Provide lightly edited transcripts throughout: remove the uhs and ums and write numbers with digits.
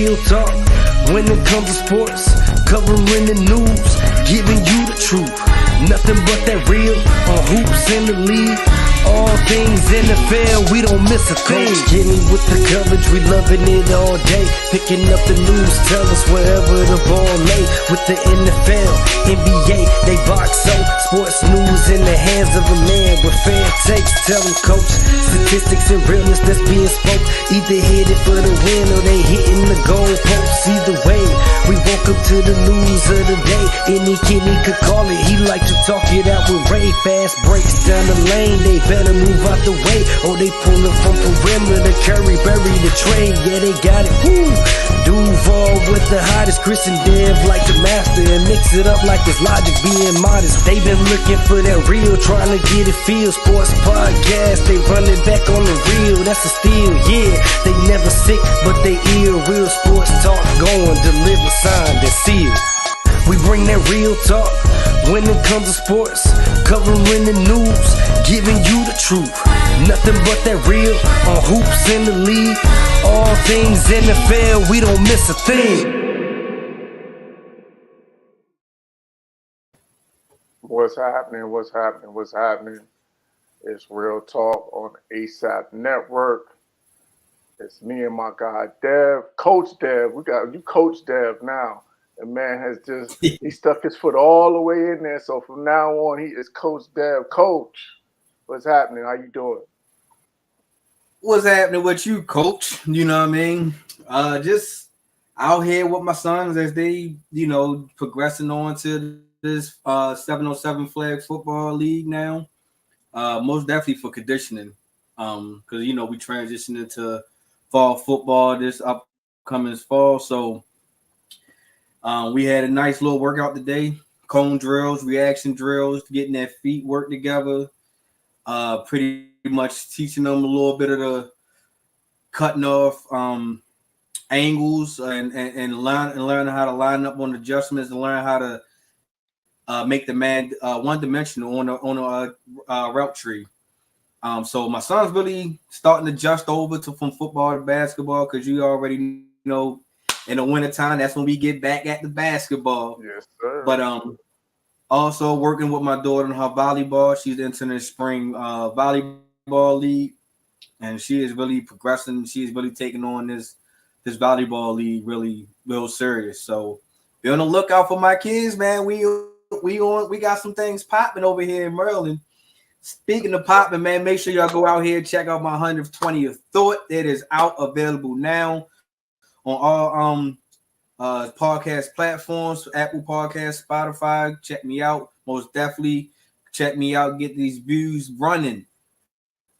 real talk when it comes to sports, covering the news, giving you the truth. Nothing but that real on hoops in the league. All things NFL, we don't miss a thing. Getting with the coverage, we loving it all day. Picking up the news, tell us wherever the ball lay. With the NFL, NBA, they box so. Sports news in the hands of a man with fair takes. Tell them, coach, statistics and realness that's being spoke. Either hit it for the win or they hitting the goal posts. Either way, we woke up to the news of the day. Any Kenny could call it, he like to talk it out with Ray. Fast breaks down the lane, they better move out the way, or they pulling from perimeter. Curry bury the trade, yeah, they got it. Woo! Duval with the hottest. Chris and Dev like the master and mix it up like it's Logic being modest. They been looking for that real, trying to get it feel. Sports podcast, they running back on the real. That's a steal, yeah. They never sick, but they ill. Real sports talk going, deliver, signed and sealed. We bring that real talk when it comes to sports, covering the news, giving you the truth. Nothing but that real on hoops in the league. All things NFL, we don't miss a thing. What's happening? What's happening? What's happening? It's Real Talk on ASAP Network. It's me and my guy Dev, Coach Dev. We got you, Coach Dev now. The man has just, he stuck his foot all the way in there. So from now on, he is Coach Dev. Coach, what's happening? How you doing? What's happening with you, Coach? You know what I mean? Just out here with my sons as they, progressing on to this 707 flag football league now. Most definitely for conditioning. Because, we transitioned into fall football this upcoming fall. So, we had a nice little workout today, cone drills, reaction drills, getting their feet work together, pretty much teaching them a little bit of the cutting off angles and learn how to line up on adjustments and learn how to make the man one-dimensional on a route tree. So my son's really starting to adjust over from football to basketball because you already know in the wintertime, that's when we get back at the basketball. Yes, sir. But also working with my daughter in her volleyball. She's entering the spring volleyball league, and she is really progressing. She is really taking on this volleyball league really real serious. So be on the lookout for my kids, man. We got some things popping over here in Maryland. Speaking of popping, man, make sure y'all go out here and check out my 120th Thought. It is out available now on all podcast platforms, Apple Podcasts, Spotify. Check me out. Most definitely check me out. Get these views running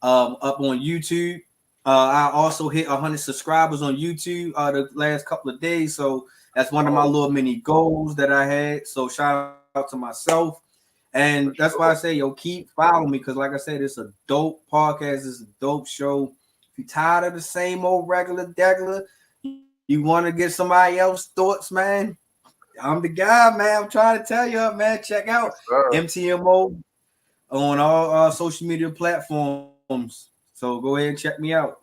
up on YouTube. I also hit 100 subscribers on YouTube the last couple of days. So that's one of my little mini goals that I had. So shout out to myself. And that's why I say, keep following me. Because like I said, it's a dope podcast. It's a dope show. If you're tired of the same old regular, you want to get somebody else's thoughts, man? I'm the guy, man. I'm trying to tell you, man. Check out MTMO on all social media platforms. So go ahead and check me out.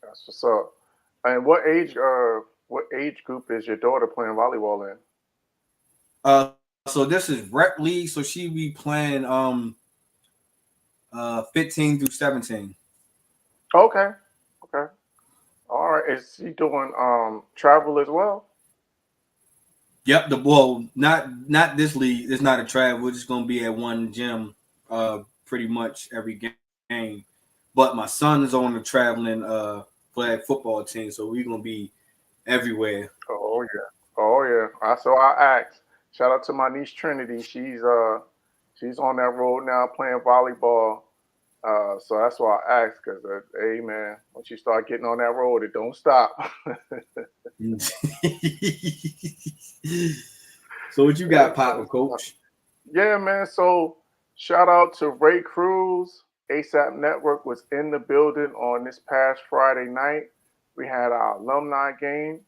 That's what's up. And what age group is your daughter playing volleyball in? So this is rep league. So she be playing 15 through 17. Okay. All right. Is she doing travel as well? Yep. Not this league. It's not a travel. We're just gonna be at one gym pretty much every game. But my son is on the traveling flag football team, so we're gonna be everywhere. Oh yeah. So I asked. Shout out to my niece Trinity. She's on that road now playing volleyball. So that's why I asked, because hey man, once you start getting on that road, it don't stop. So what you got popping, Coach? Yeah, man. So shout out to Ray Cruz. ASAP Network was in the building on this past Friday night. We had our alumni game.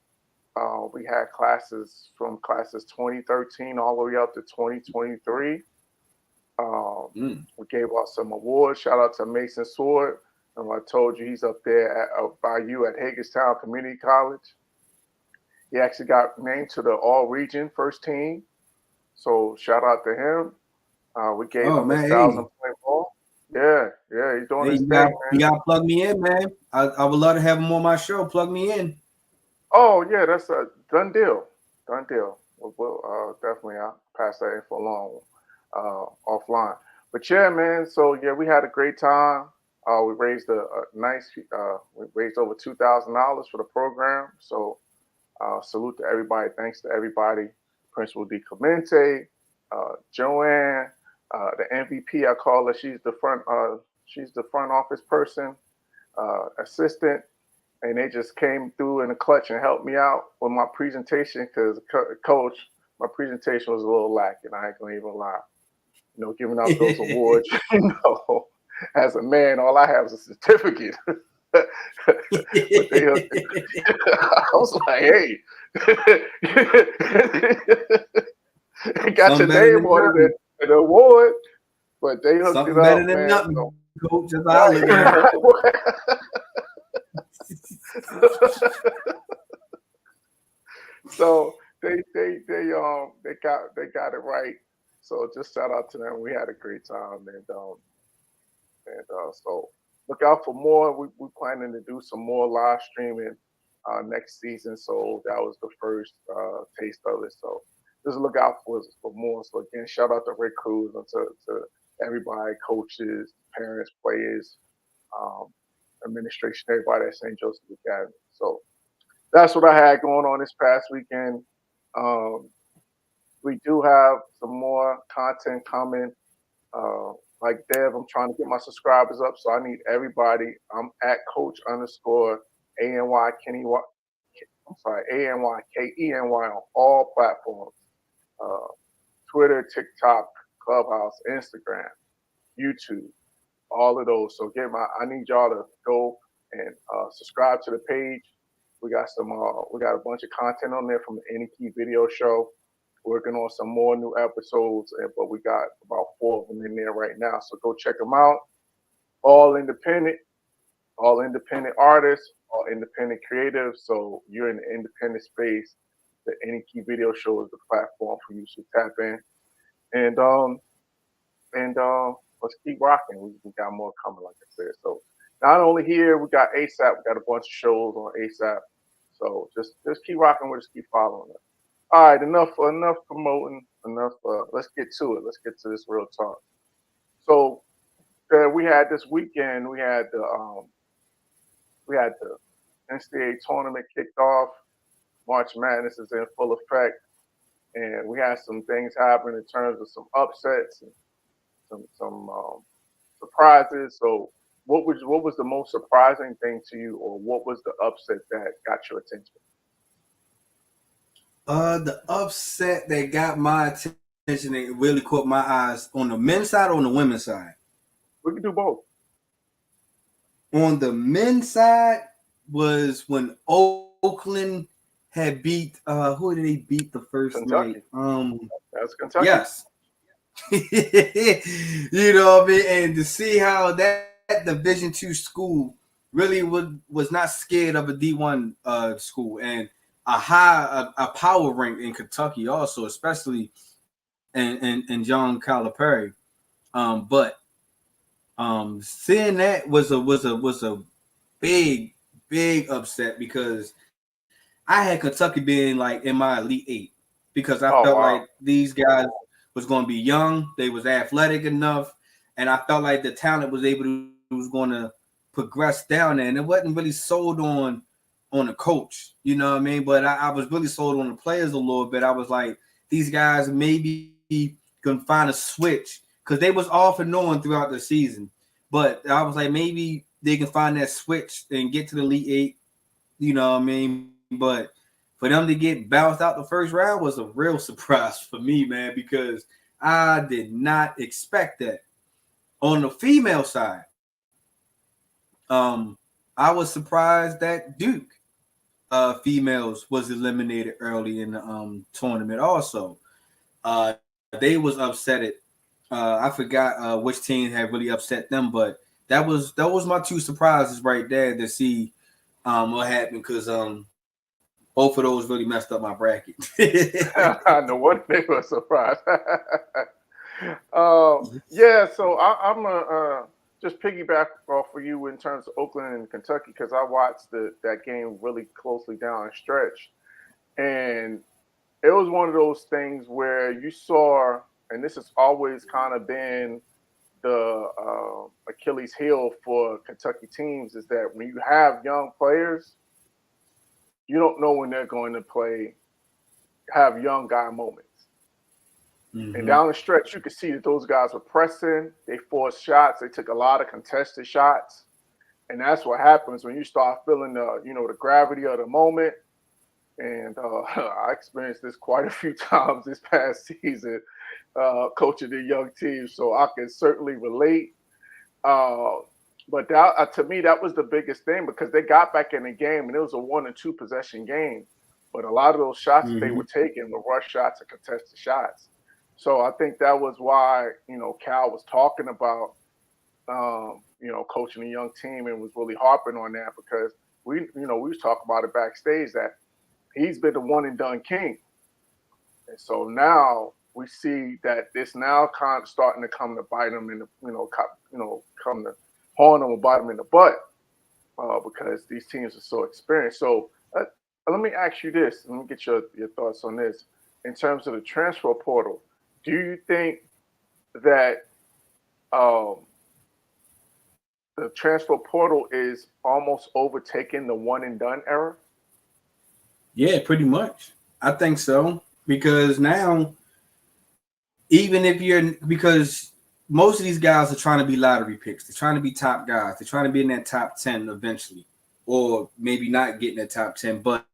We had classes from classes 2013 all the way up to 2023. We gave out some awards. Shout out to Mason Sword. I told you he's up there by you at Hagerstown Community College. He actually got named to the All Region first team. So shout out to him. We gave Oh him his man, 1,000-point ball. Yeah, yeah, he's doing hey, his you thing, got man. you got to plug me in, man. I would love to have him on my show. Plug me in. Oh yeah, that's a done deal. Done deal. We'll definitely I'll pass that info along offline. But yeah, man. So yeah, we had a great time. We raised a nice. We raised over $2,000 for the program. So salute to everybody. Thanks to everybody. Principal D Clemente, Joanne, the MVP. I call her. She's the front. She's the front office person, assistant, and they just came through in the clutch and helped me out with my presentation because coach, my presentation was a little lacking. I ain't gonna even lie. Giving out those awards, as a man, all I have is a certificate. But they hooked it. I was like, hey, got your Something better name than on nothing. it, an award, but they hooked it Something better up, than man. So, nothing, coach. That's how I look at it. so they got it right. So just shout out to them. We had a great time, and so look out for more. We planning to do some more live streaming next season. So that was the first taste of it. So just look out for more. So again, shout out to Rick Cruz and to everybody, coaches, parents, players, um, administration, everybody at St. Joseph Academy. So that's what I had going on this past weekend. Um, we do have some more content coming. Uh, like Dev, I'm trying to get my subscribers up, so I need everybody. I'm at Coach underscore ANY Kenny. I'm sorry, ANYKENY on all platforms: uh, Twitter, TikTok, Clubhouse, Instagram, YouTube, all of those. So I need y'all to go and subscribe to the page. We got we got a bunch of content on there from the Any Key Video Show. Working on some more new episodes, but we got about 4 of them in there right now. So go check them out. All independent artists, all independent creatives. So you're in the independent space. The Any Key Video Show is the platform for you to tap in. And let's keep rocking. We got more coming, like I said. So not only here, we got ASAP. We got a bunch of shows on ASAP. So just keep rocking with us, keep following us. All right, enough promoting. Enough. Let's get to it. Let's get to this real talk. So we had this weekend. We had the NCAA tournament kicked off. March Madness is in full effect, and we had some things happen in terms of some upsets and some surprises. So what was the most surprising thing to you, or what was the upset that got your attention? The upset that got my attention and really caught my eyes on the men's side or on the women's side? We can do both. On the men's side was when Oakland had beat who did they beat the first Kentucky. night? That's Kentucky. Yes. You know what I mean? And to see how that Division II school really was not scared of a D1 school, and a power rank in Kentucky also, especially in John Calipari. But seeing that was a big upset, because I had Kentucky being like in my Elite Eight, because I felt like these guys was going to be young, they was athletic enough, and I felt like the talent was going to progress down there, and it wasn't really sold on the coach, you know what I mean? But I was really sold on the players a little bit. I was like, these guys maybe can find a switch, because they was off and on throughout the season. But I was like, maybe they can find that switch and get to the Elite Eight, you know what I mean? But for them to get bounced out the first round was a real surprise for me, man, because I did not expect that. On the female side, I was surprised that Duke females was eliminated early in the tournament. Also, they was upset. I forgot which team had really upset them, but that was my two surprises right there to see what happened, because both of those really messed up my bracket. No wonder they were surprised. Yeah, so I'm gonna just piggyback off of you in terms of Oakland and Kentucky because I watched that game really closely down the stretch, and it was one of those things where you saw, and this has always kind of been the Achilles heel for Kentucky teams, is that when you have young players, you don't know when they're going to have young guy moments. And down the stretch, you could see that those guys were pressing. They forced shots. They took a lot of contested shots, and that's what happens when you start feeling the gravity of the moment. And I experienced this quite a few times this past season, coaching the young teams, so I can certainly relate. But that, to me, that was the biggest thing because they got back in the game, and it was a 1 and 2 possession game. But a lot of those shots that they were taking were rush shots and contested shots. So I think that was why Cal was talking about coaching a young team and was really harping on that because we was talking about it backstage that he's been the one and done king. And so now we see that this now kind of starting to come to bite him in the, come to haunt him or bite him in the butt because these teams are so experienced. So let me ask you this. Let me get your thoughts on this. In terms of the transfer portal, do you think that the transfer portal is almost overtaking the one and done era? Yeah, pretty much. I think so because now, because most of these guys are trying to be lottery picks. They're trying to be top guys. They're trying to be in that top 10 eventually, or maybe not getting that top 10, but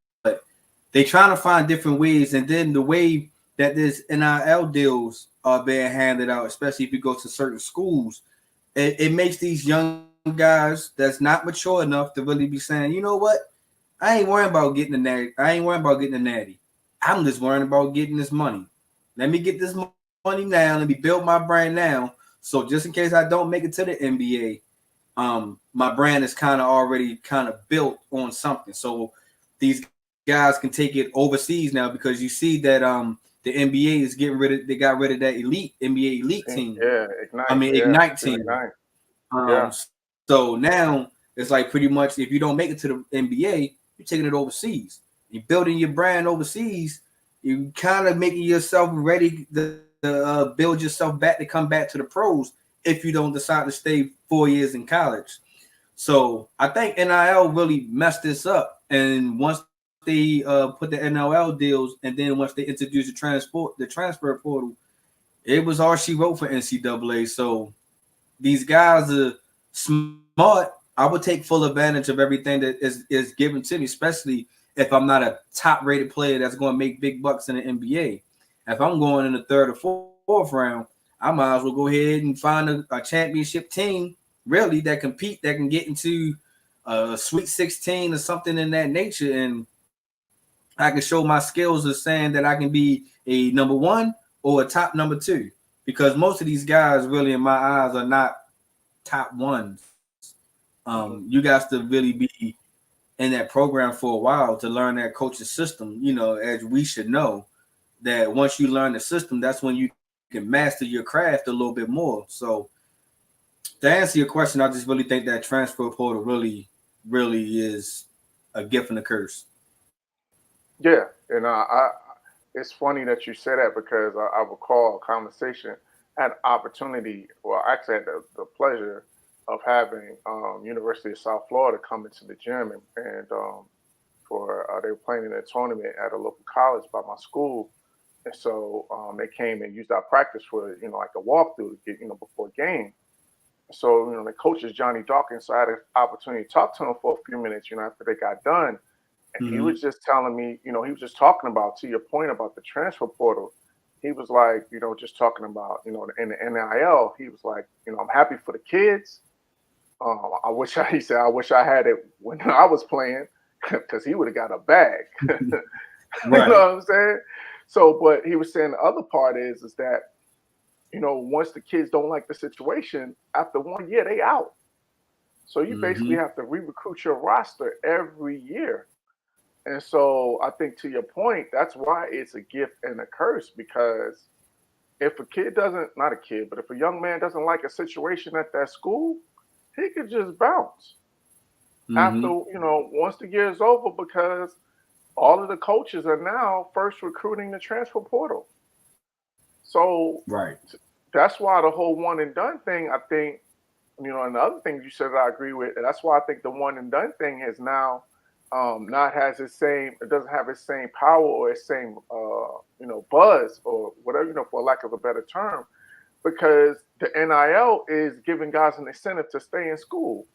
they're trying to find different ways. And then the way that this NIL deals are being handed out, especially if you go to certain schools, it makes these young guys that's not mature enough to really be saying, you know what? I ain't worrying about getting the natty. I ain't worrying about getting the natty. I'm just worrying about getting this money. Let me get this money now. Let me build my brand now. So just in case I don't make it to the NBA, my brand is already built on something. So these guys can take it overseas now because you see that the NBA is they got rid of that NBA elite team. Yeah, Ignite team. Ignite. So now it's like pretty much if you don't make it to the NBA, you're taking it overseas. You're building your brand overseas. You're kind of making yourself ready to build yourself back to come back to the pros if you don't decide to stay 4 years in college. So I think NIL really messed this up. And once they put the NIL deals, and then once they introduced the transfer portal, it was all she wrote for NCAA. So these guys are smart. I would take full advantage of everything that is given to me, especially if I'm not a top-rated player that's going to make big bucks in the NBA. If I'm going in the third or fourth round, I might as well go ahead and find a championship team, really, that compete, that can get into a Sweet 16 or something in that nature, and I can show my skills of saying that I can be a number one or a top number two, because most of these guys really, in my eyes, are not top ones. You guys to really be in that program for a while to learn that coaching system, as we should know that once you learn the system, that's when you can master your craft a little bit more. So to answer your question, I just really think that transfer portal really, really is a gift and a curse. Yeah, and it's funny that you say that because I recall a conversation, had opportunity, well, actually had the pleasure of having University of South Florida come into the gym and they were playing in a tournament at a local college by my school, and so they came and used our practice for like a walkthrough to get before game. So the coach is Johnny Dawkins, so I had an opportunity to talk to him for a few minutes, after they got done. And he was just telling me, he was just talking about, to your point about the transfer portal, he was like, just talking about, in the NIL, he was like, I'm happy for the kids. He said, I wish I had it when I was playing because he would have got a bag. Right. You know what I'm saying? So, but he was saying the other part is that, once the kids don't like the situation, after 1 year, they out. So you basically have to re-recruit your roster every year. And so I think to your point, that's why it's a gift and a curse because if a kid doesn't, not a kid, but if a young man doesn't like a situation at that school, he could just bounce after, Mm-hmm. once the year is over because all of the coaches are now first recruiting the transfer portal. So Right. that's why the whole one and done thing, I think, and the other things you said that I agree with, and that's why I think the one and done thing has now not has its same, it doesn't have its same power or its same, buzz or whatever, for lack of a better term, because the NIL is giving guys an incentive to stay in school.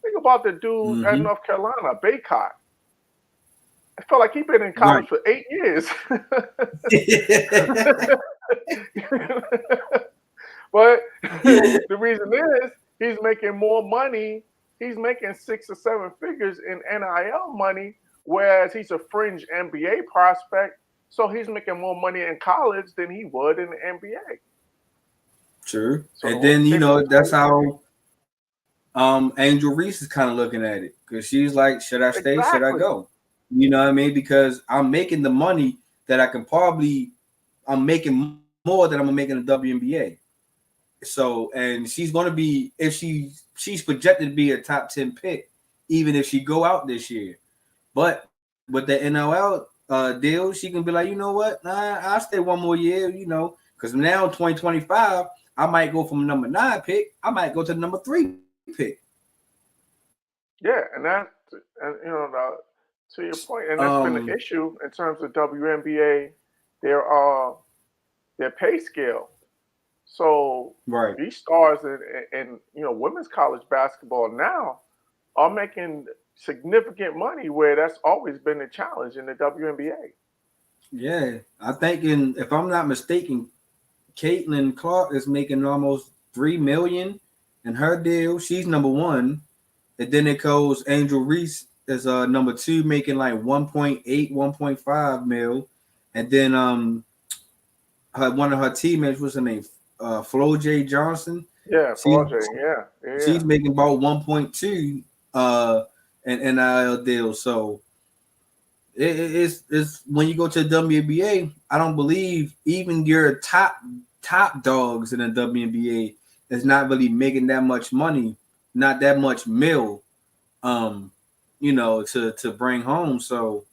Think about the dude at Mm-hmm. North Carolina, Baycott. I felt like he'd been in college Right. for 8 years. But the reason is he's making more money. He's making 6 or 7 figures in NIL money, whereas he's a fringe NBA prospect. So he's making more money in college than he would in the NBA. True. So the And whole then difference that's right there. how Angel Reese is kind of looking at it because she's like, should I stay? Should I Exactly. go? You know what I mean? Because I'm making the money that I can probably I'm making more than I'm gonna make in the WNBA. So and she's gonna be if she's projected to be a top 10 pick, even if she go out this year. But with the NLL deal, she can be like, you know what? Nah, I'll stay one more year, because now 2025, I might go from number 9 pick, I might go to the number 3 pick. Yeah, and to your point, and that's been Um, an issue in terms of WNBA. There are their pay scale. So right. these stars in women's college basketball now are making significant money where that's always been a challenge in the WNBA. Yeah. I think if I'm not mistaken, Caitlin Clark is making almost 3 million in her deal. She's number 1. And then it goes Angel Reese is number 2, making like 1.8, 1.5 mil. And then one of her teammates, what's her name? Flo J. Johnson. Yeah, She's Flau'jae, yeah, yeah, she's making about 1.2 in NIL deal. So it's when you go to the WNBA, I don't believe even your top dogs in the WNBA is not really making that much money, not that much mill, um, to bring home. So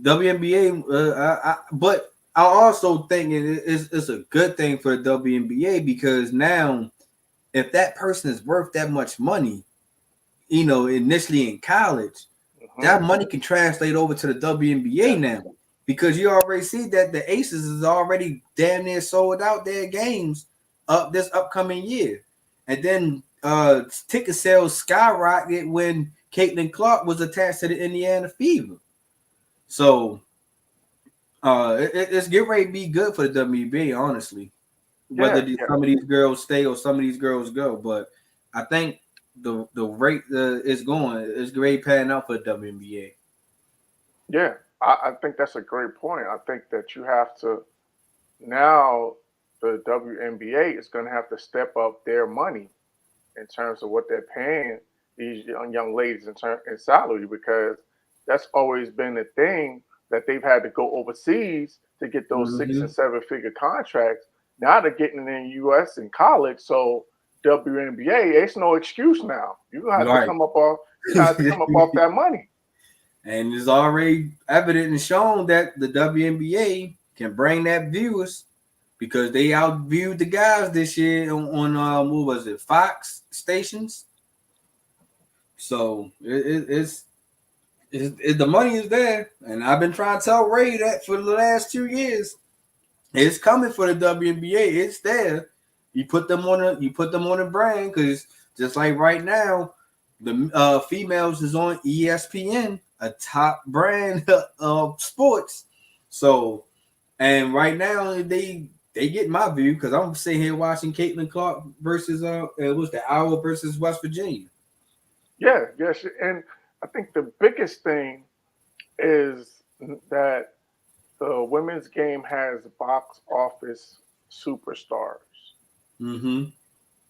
WNBA, but I also think it's a good thing for the WNBA because now if that person is worth that much money, initially in college, hmm that money can translate over to the WNBA yeah, now because you already see that the Aces is already damn near sold out their games up this upcoming year. And then ticket sales skyrocket when Caitlin Clark was attached to the Indiana Fever. So it's get ready to be good for the WNBA, honestly. Whether yeah, yeah, some of these girls stay or some of these girls go, but I think the rate is going is great panning out for the WNBA. yeah. I think that's a great point. I think that you have to now the WNBA is going to have to step up their money in terms of what they're paying these young ladies in salary because that's always been the thing that they've had to go overseas to get those six and Mm-hmm. seven figure contracts. Now they're getting it in the U.S. in college, so WNBA, it's no excuse now. You have to Right. come up off. You have to come up off that money. And it's already evident and shown that the WNBA can bring that viewers because they outviewed the guys this year on what was it, Fox stations. So the money is there, and I've been trying to tell Ray that for the last 2 years. It's coming for the WNBA. It's there. You put them on the brand because just like right now, the females is on ESPN, a top brand of sports. So and right now they get my view because I'm sitting here watching Caitlin Clark versus it was the Hour versus West Virginia. Yeah, yes, and I think the biggest thing is that the women's game has box office superstars. Mm-hmm.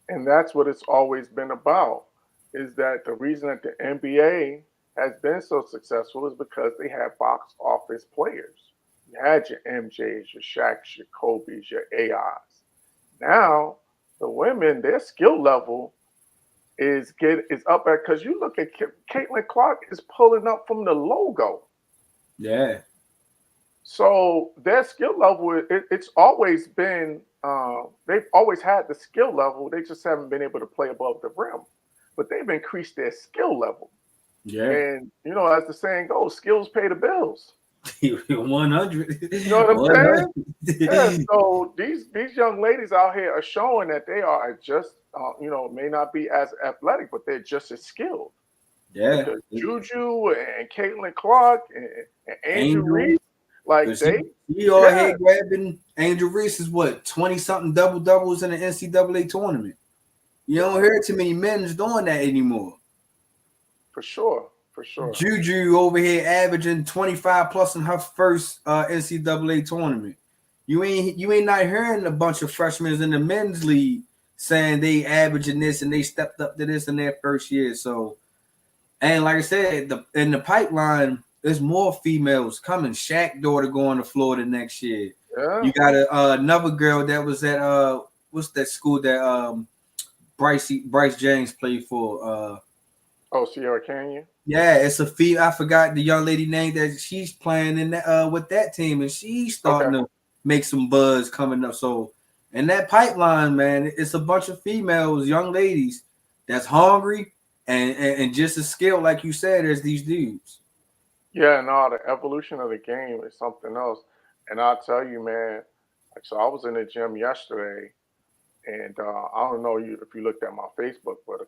And that's what it's always been about is that the reason that the NBA has been so successful is because they had box office players. You had your MJs, your Shaqs, your Kobe's, your AIs. Now the women, their skill level is up at, because you look at Caitlin Clark is pulling up from the logo. Yeah. So their skill level, it's always been, they've always had the skill level. They just haven't been able to play above the rim, but they've increased their skill level. Yeah. And, as the saying goes, skills pay the bills. 100. You know what I'm saying? Yeah. So these young ladies out here are showing that they are just, may not be as athletic, but they're just as skilled. Yeah. Because Juju and Caitlin Clark and Angel Reese, like he all here grabbing. Angel Reese is what, 20-something double-doubles in the NCAA tournament. You don't hear too many men doing that anymore. For sure. Juju over here averaging 25 plus in her first NCAA tournament. You ain't not hearing a bunch of freshmen in the men's league saying they averaging this and they stepped up to this in their first year. So, and like I said, in the pipeline, there's more females coming. Shaq daughter going to Florida next year. Yeah. You got another girl that was at what's that school that Bryce James played for? Sierra Canyon. Yeah, it's a fee. I forgot the young lady name that she's playing in that with that team, and she's starting to make some buzz coming up. So, in that pipeline, man, it's a bunch of females, young ladies that's hungry and just as skilled, like you said, as these dudes. Yeah, no, the evolution of the game is something else. And I'll tell you, man. So I was in the gym yesterday. And I don't know if you looked at my Facebook, but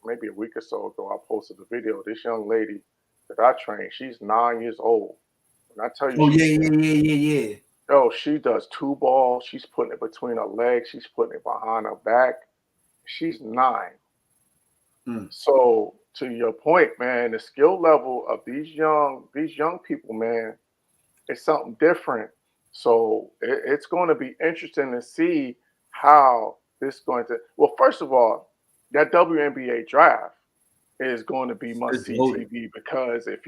maybe a week or so ago, I posted a video. This young lady that I trained, she's 9 years old. And I tell you, yeah. Oh, she does 2 balls. She's putting it between her legs. She's putting it behind her back. She's 9. So to your point, man, the skill level of these young people, man, is something different. So it's going to be interesting to see how this is going to. Well, first of all, that WNBA draft is going to be must-see TV, because if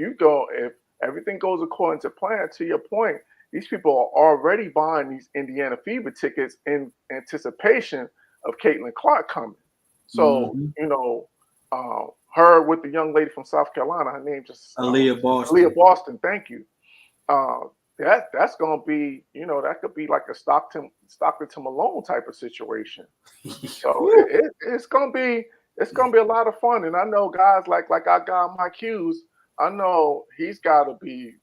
everything goes according to plan, to your point, these people are already buying these Indiana Fever tickets in anticipation of Caitlin Clark coming. So, her with the young lady from South Carolina, her name just Aaliyah Boston. Aaliyah Boston, thank you. That's gonna be, that could be like a Stockton to Malone type of situation. So it's gonna be a lot of fun. And I know guys like I got Mike Hughes, I know he's got to be,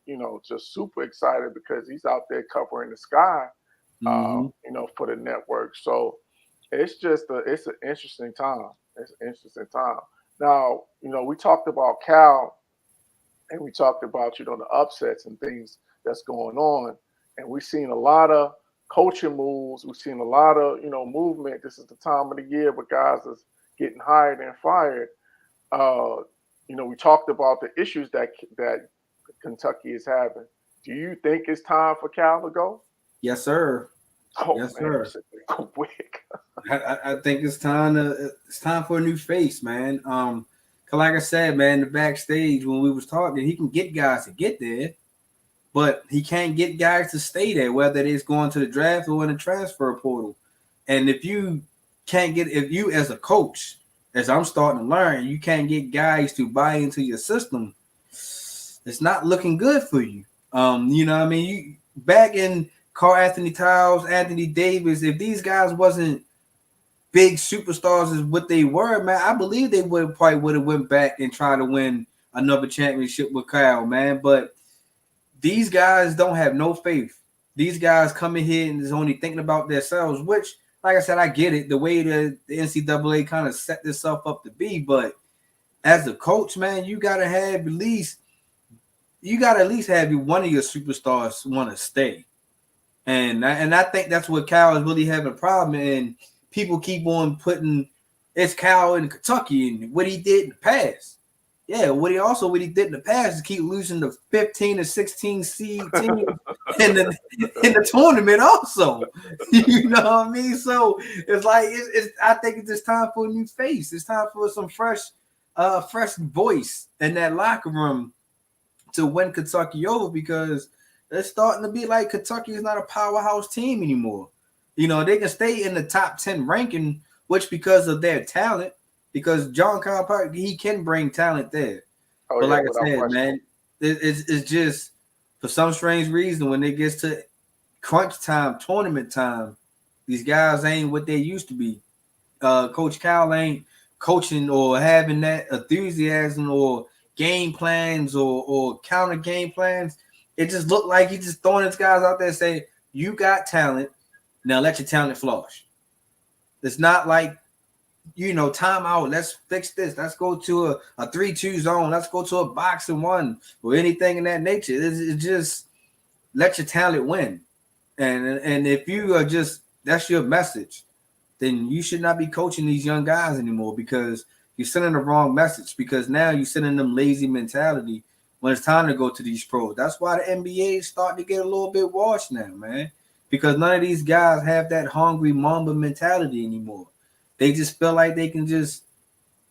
just super excited because he's out there covering the sky, for the network. So it's an interesting time. It's an interesting time. Now, we talked about Cal, and we talked about, the upsets and things that's going on. And we've seen a lot of coaching moves. We've seen a lot of, movement. This is the time of the year where guys is getting hired and fired. We talked about the issues that Kentucky is having. Do you think it's time for Cal to go? Yes, sir. Oh, yes, man, sir. Quick. I think it's time for a new face, man. Cause like I said, man, the backstage when we was talking, he can get guys to get there, but he can't get guys to stay there, whether it's going to the draft or in the transfer portal. And if you as a coach, as I'm starting to learn, you can't get guys to buy into your system, it's not looking good for you. You know what I mean? You back in Karl-Anthony Towns, Anthony Davis, if these guys wasn't big superstars as what they were, man, I believe they would have went back and tried to win another championship with Kyle, man. But these guys don't have no faith. These guys come in here and is only thinking about themselves, which, like I said, I get it, the way the NCAA kind of set this up to be. But as a coach, man, you gotta at least have one of your superstars want to stay. And I think that's what Cal is really having a problem. And people keep on putting it's Cal in Kentucky and what he did in the past. Yeah, what he did in the past is keep losing the 15 to 16 seed team in the tournament also. You know what I mean? So it's like I think it's just time for a new face. It's time for some fresh fresh voice in that locker room to win Kentucky over, because it's starting to be like Kentucky is not a powerhouse team anymore. You know, they can stay in the top 10 ranking, which because of their talent, because John Calipari, he can bring talent there. Oh, But yeah, like I without said, question. man, it's just for some strange reason when it gets to crunch time, tournament time, these guys ain't what they used to be. Coach Cal ain't coaching or having that enthusiasm or game plans or counter game plans. It just looked like he just throwing his guys out there and say, you got talent, now let your talent flourish. It's not like, you know, timeout, let's fix this. Let's go to a 3-2 zone. Let's go to a box and one or anything in that nature. It's just let your talent win. And if you are just, that's your message, then you should not be coaching these young guys anymore, because you're sending the wrong message, because now you're sending them lazy mentality when it's time to go to these pros. That's why the NBA is starting to get a little bit washed now, man, because none of these guys have that hungry Mamba mentality anymore. They just feel like they can just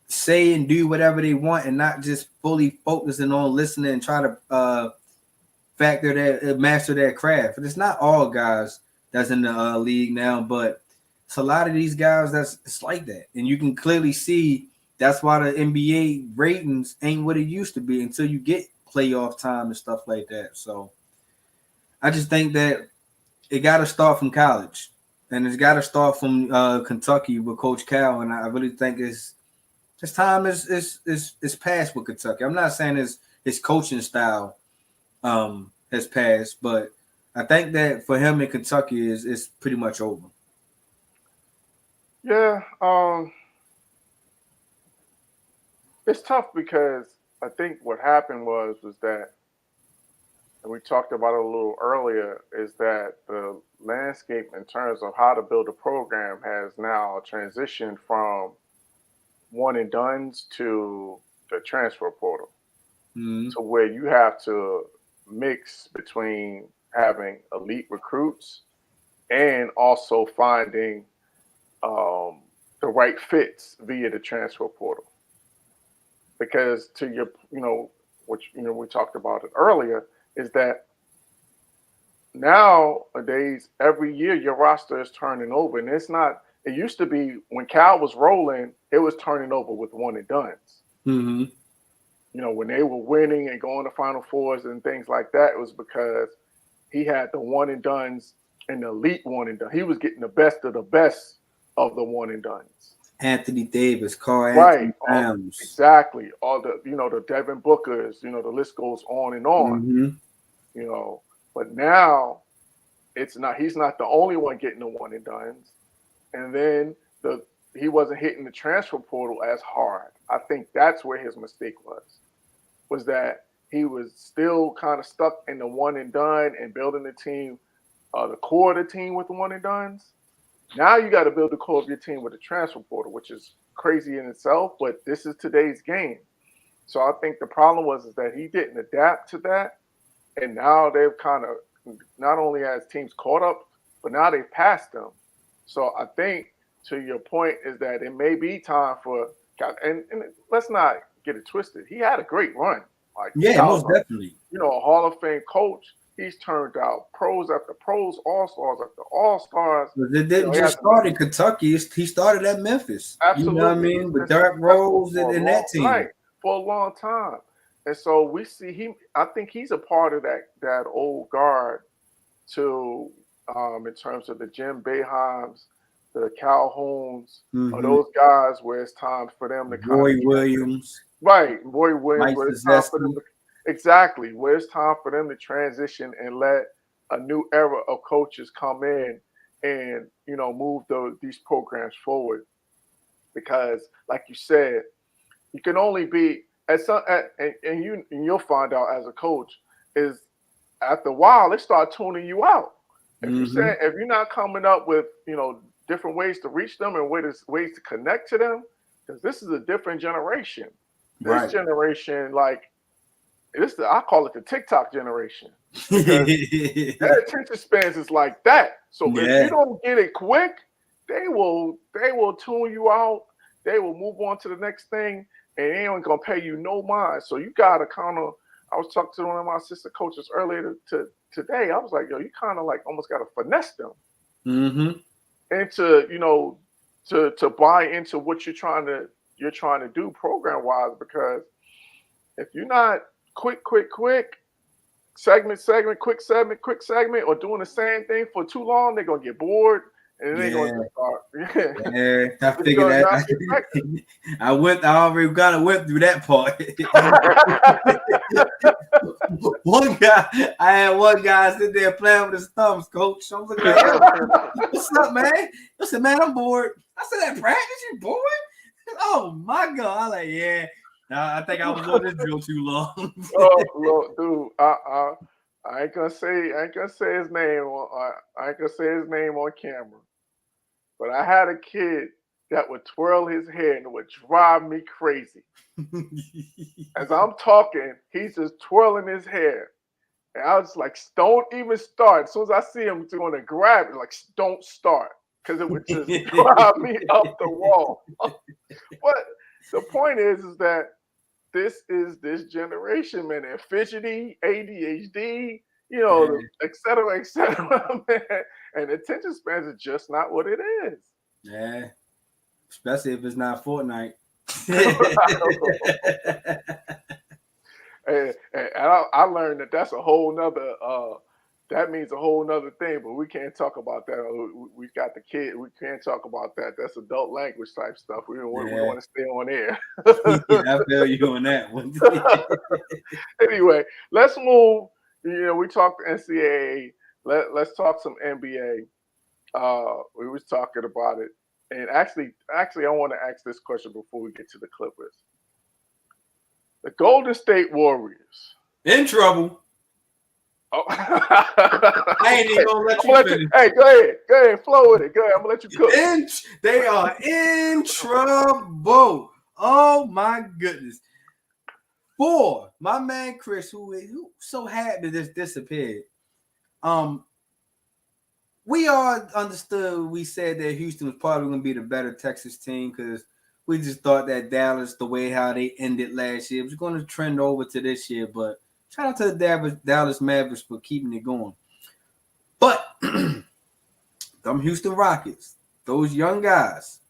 say and do whatever they want and not just fully focusing on listening and try to master their craft. And it's not all guys that's in the league now, but it's a lot of these guys it's like that. And you can clearly see that's why the NBA ratings ain't what it used to be until you get playoff time and stuff like that. So I just think that it got to start from college, and it's got to start from Kentucky with Coach Cal. And I really think his time is past with Kentucky. I'm not saying his coaching style has passed, but I think that for him in Kentucky is pretty much over. Yeah, it's tough because I think what happened was that, and we talked about it a little earlier, is that the landscape in terms of how to build a program has now transitioned from one and dones to the transfer portal, to where you have to mix between having elite recruits and also finding the right fits via the transfer portal. Because to your, which we talked about it earlier, is that nowadays every year your roster is turning over, and it's not. It used to be when Cal was rolling, it was turning over with one and dones. Mm-hmm. When they were winning and going to Final Fours and things like that, it was because he had the one and dones and the elite one and done. He was getting the best of the one and dones. Anthony Davis, Carl Right. Towns. Exactly. All the, the Devin Bookers, the list goes on and on. Mm-hmm. But now it's not, he's not the only one getting the one and dones. And then he wasn't hitting the transfer portal as hard. I think that's where his mistake was that he was still kind of stuck in the one and done and building the team, the core of the team with the one and dones. Now you got to build the core of your team with the transfer portal, which is crazy in itself, but this is today's game. So I think the problem was that he didn't adapt to that. And now they've kind of, not only has teams caught up, but now they've passed them. So I think, to your point, is that it may be time for, and let's not get it twisted. He had a great run. Most definitely. A Hall of Fame coach. He's turned out pros after pros, all-stars after all-stars. It didn't just start in Kentucky. He started at Memphis. Absolutely. You know what I mean? With Derrick Rose and that team. Right, for a long time. And so we see I think he's a part of that old guard to, in terms of the Jim Boeheims, the Calhouns, or those guys where it's time for them to Roy Williams. Right, Roy Williams. Where it's time for them to, exactly, where it's time for them to transition and let a new era of coaches come in and, move these programs forward. Because, like you said, you can only be and you'll find out as a coach is after a while they start tuning you out. If you're not coming up with different ways to reach them and ways to connect to them, because this is a different generation. This generation, I call it the TikTok generation. Their attention spans is like that. So if you don't get it quick, they will tune you out. They will move on to the next thing. and they ain't gonna pay you no mind. So you gotta kind of. I was talking to one of my assistant coaches earlier today. I was like, yo, you kind of like almost gotta finesse them into, to buy into what you're trying to do program wise, because if you're not quick, segment, quick segment, or doing the same thing for too long, they're gonna get bored and then they're gonna start. Yeah, I figured that. I already went through that part. I had one guy sit there playing with his thumbs, coach. I was looking at him. What's up, man? I said, man, I'm bored. I said, at practice, you bored? Oh my God. I was like, yeah. I think I was on this drill too long. Oh, look, dude. I ain't gonna say his name on camera. But I had a kid that would twirl his hair and it would drive me crazy. As I'm talking, he's just twirling his hair. And I was like, don't even start. As soon as I see him going to grab it, like, don't start. Because it would just drive me up the wall. But the point is that this is this generation, man. They're fidgety, ADHD, et cetera, man. And attention spans are just not what it is. Yeah. Especially if it's not Fortnite. and I learned that's a whole nother that means a whole nother thing, but we can't talk about that. We got the kid. We can't talk about that. That's adult language type stuff. We want to stay on air. I feel you on that one. Anyway, let's move. We talked NCAA. Let's talk some NBA. We was talking about it, and actually, I want to ask this question before we get to the Clippers. The Golden State Warriors in trouble. Oh. I ain't even gonna let you finish. Hey, go ahead, flow with it. Go ahead, I'm gonna let you cook. They are in trouble. Oh my goodness. For my man Chris, who so happy this disappeared. We all understood. We said that Houston was probably going to be the better Texas team because we just thought that Dallas, the way how they ended last year, was going to trend over to this year. But shout out to the Dallas Mavericks for keeping it going. But them Houston Rockets, those young guys,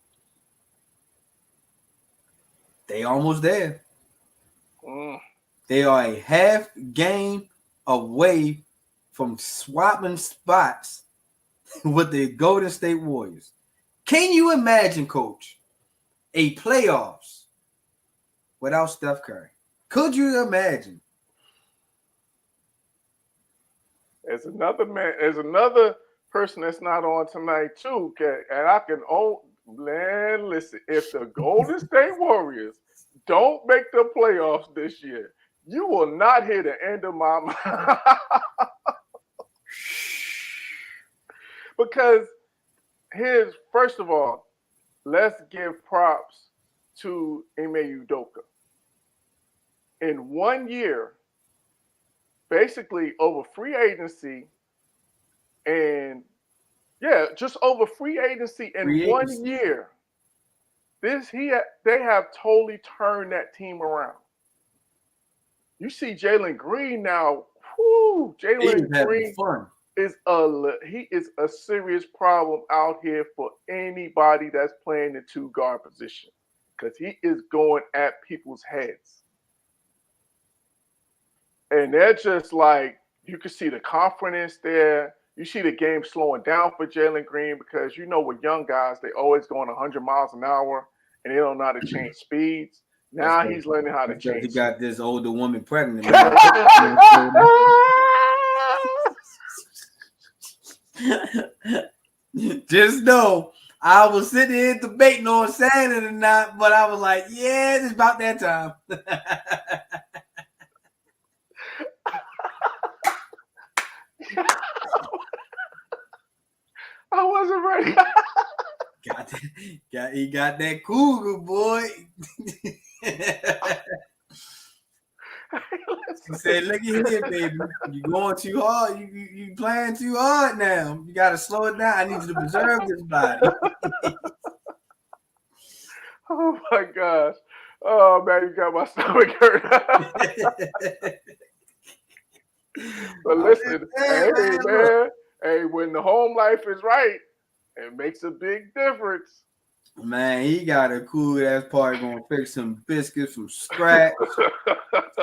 they almost there. They are a half game away from swapping spots with the Golden State Warriors. Can you imagine, Coach, a playoffs without Steph Curry? Could you imagine? There's another person that's not on tonight too, and I can listen. If the Golden State Warriors don't make the playoffs this year, you will not hear the end of my mouth. Because first of all, let's give props to Ime Udoka. In 1 year, basically over free agency, and just over free agency in 1 year, they have totally turned that team around. You see Jalen Green now. Jalen Green is a serious problem out here for anybody that's playing the two guard position, because he is going at people's heads. And they're just like, you can see the confidence there. You see the game slowing down for Jalen Green, because with young guys, they always going 100 miles an hour and they don't know how to change speeds. Now he's learning how to change. He got this older woman pregnant. Just know, I was sitting here debating on saying it or not, but I was like, yeah, it's about that time. I wasn't ready. He got that cougar, boy. He said, look at here, baby. You going too hard. You playing too hard now. You got to slow it down. I need you to preserve this body. Oh, my gosh. Oh man, you got my stomach hurt. But I'm just listen, saying, hey man, look. man, hey, when the home life is right, it makes a big difference. Man, he got a cool ass party. Gonna fix some biscuits from scratch.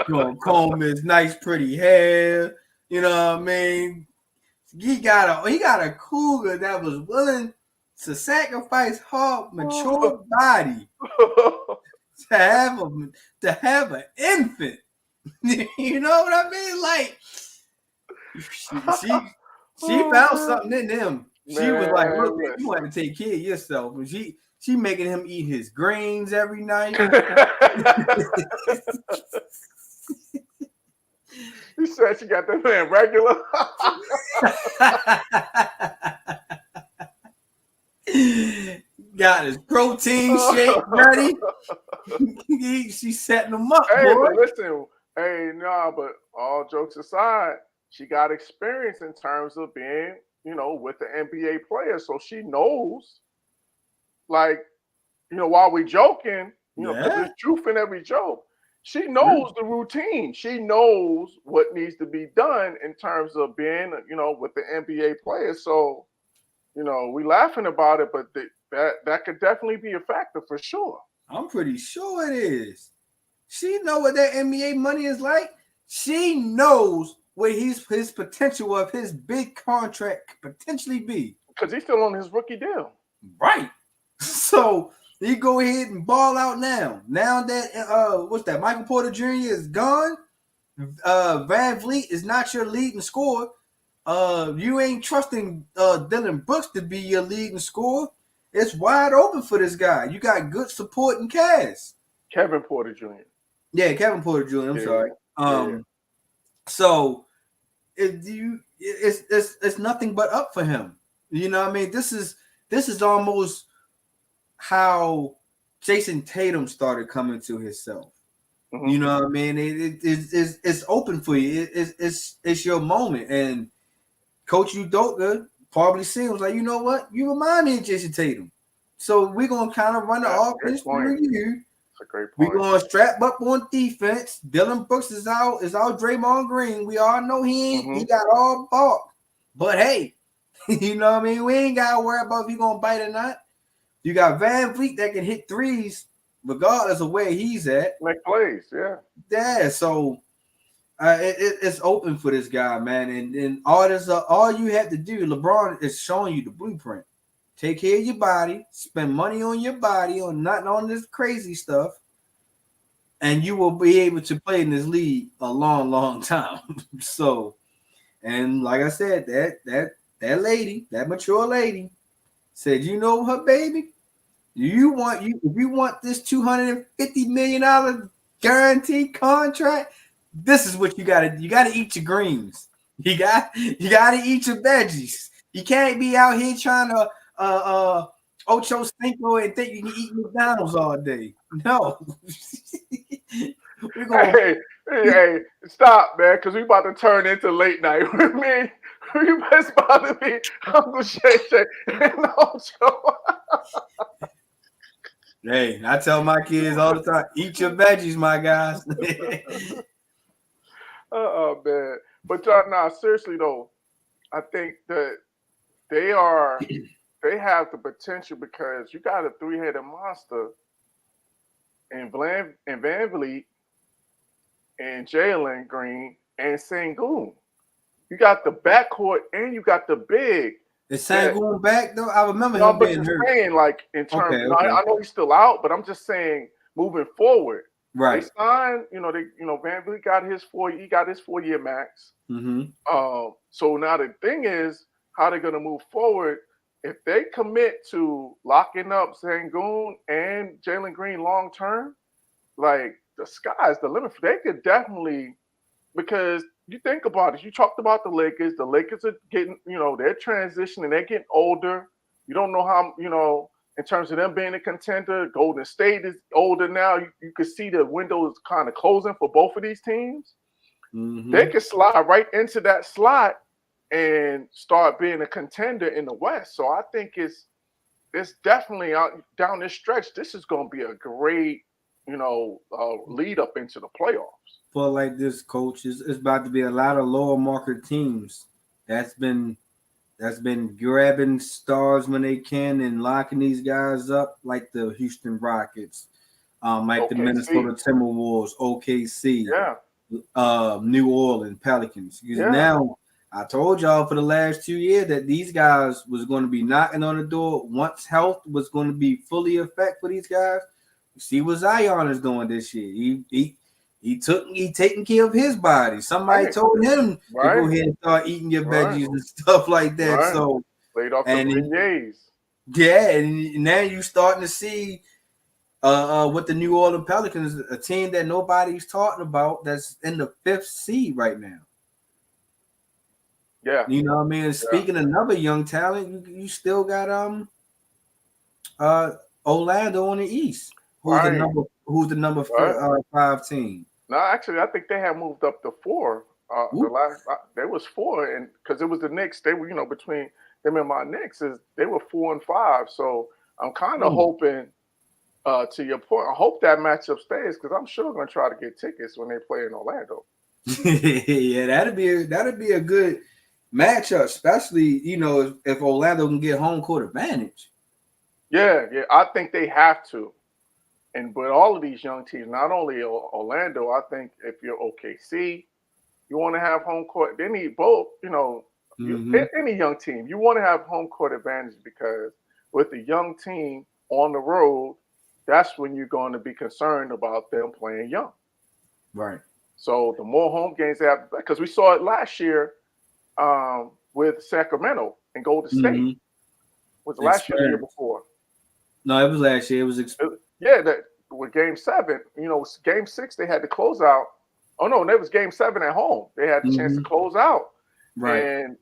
Gonna comb his nice, pretty hair. You know what I mean? He got a cougar that was willing to sacrifice her mature body to have an infant. You know what I mean? Like she found something in him. She was like, Man, "Look, man, you want to take care of yourself." And she making him eat his greens every night. You said she got that man regular. Got his protein shake ready. She's setting him up, Hey, boy. but listen, hey, nah, but all jokes aside, she got experience in terms of being, with the NBA players. So she knows, like, while we joking, because Yeah. there's truth in every joke. She knows the routine. She knows what needs to be done in terms of being, with the NBA players. So, we laughing about it, but that could definitely be a factor for sure. I'm pretty sure it is. She know what that NBA money is like. She knows what his potential of his big contract could potentially be. Because he's still on his rookie deal. Right. So he go ahead and ball out now. Now that what's that? Michael Porter Jr. is gone. Van Vliet is not your leading scorer. You ain't trusting Dylan Brooks to be your leading scorer. It's wide open for this guy. You got good support and cast. Kevin Porter Jr. Yeah, Kevin Porter Jr. I'm sorry. Yeah. So it's nothing but up for him. You know what I mean? This is almost how Jason Tatum started coming to himself. Mm-hmm. You know what I mean? It's open for you. It's your moment. And Coach Udoka probably seems like, you know what? You remind me of Jason Tatum. So we're gonna kind of run the offense through you. That's a great point. We're gonna strap up on defense. Dylan Brooks is out Draymond Green. We all know he got all balk. But hey, you know what I mean? We ain't gotta worry about if he gonna bite or not. You got Van Vliet that can hit threes regardless of where he's at. Make plays, yeah. Yeah, so it's open for this guy, man. And all you have to do, LeBron is showing you the blueprint. Take care of your body, spend money on your body, on not on this crazy stuff, and you will be able to play in this league a long, long time. So, and like I said, that lady, that mature lady, said, you know her, baby, if you want this $250 million guaranteed contract, this is what you gotta eat your greens. You gotta eat your veggies. You can't be out here trying to Ocho Cinco and think you can eat McDonald's all day. No. Hey, stop, man, because we about to turn into late night with me. You best about to be Uncle Shay Shay and Ocho. Hey, I tell my kids all the time, eat your veggies, my guys. Oh, man. But nah, seriously though, I think that they have the potential because you got a three-headed monster in Van Vliet and Jalen Green and Sengun. You got the backcourt and you got the big. Is Sengun back though? I remember him being hurt. Saying, like, in terms, I know he's still out, but I'm just saying moving forward. Right. They signed, Van Vliet got his 4-year max. Mm-hmm. So now the thing is, how they're gonna move forward. If they commit to locking up Sengun and Jalen Green long term, like the sky's the limit. They could definitely, because you think about it, you talked about the Lakers. The Lakers are getting, they're transitioning, they're getting older. You don't know how, in terms of them being a contender. Golden State is older now. You can see the window is kind of closing for both of these teams. Mm-hmm. They could slide right into that slot and start being a contender in the West. So I think it's definitely out down this stretch. This is going to be a great lead up into the playoffs. But like this, coach, it's about to be a lot of lower market teams that's been grabbing stars when they can and locking these guys up, like the Houston Rockets, like the OKC. Minnesota Timberwolves, OKC, Yeah, New Orleans Pelicans. Because yeah. now I told y'all for the last 2 years that these guys was going to be knocking on the door once health was going to be fully effect for these guys. You see what Zion is doing this year. He taking care of his body. Somebody Right. told him to Right. go ahead and start eating your Right. veggies and stuff like that. Right. So Played off the and he- beignets. yeah, and now you starting to see with the New Orleans Pelicans, a team that nobody's talking about that's in the 5th seed right now. Yeah. You know what I mean? And speaking of another young talent, you still got Orlando on the East. Who's Right. the number Right. 5 team? No, actually, I think they had moved up to 4. The Ooh. last there was 4, and because it was the Knicks, they were between them and my Knicks they were 4 and 5. So I'm kind of hoping, to your point, I hope that matchup stays because I'm sure going to try to get tickets when they play in Orlando. Yeah, that'd be a good matchup, especially if Orlando can get home court advantage. Yeah, I think they have to. And with all of these young teams, not only Orlando, I think if you're OKC, you want to have home court. They need both. Any young team, you want to have home court advantage because with a young team on the road, that's when you're going to be concerned about them playing young. Right. So the more home games they have, because we saw it last year with Sacramento and Golden State. Was it last year or the year before? No, it was last year. It was that with Game 7. Game 6 they had to close out. Oh no, that was Game 7 at home. They had the chance to close out. Right. And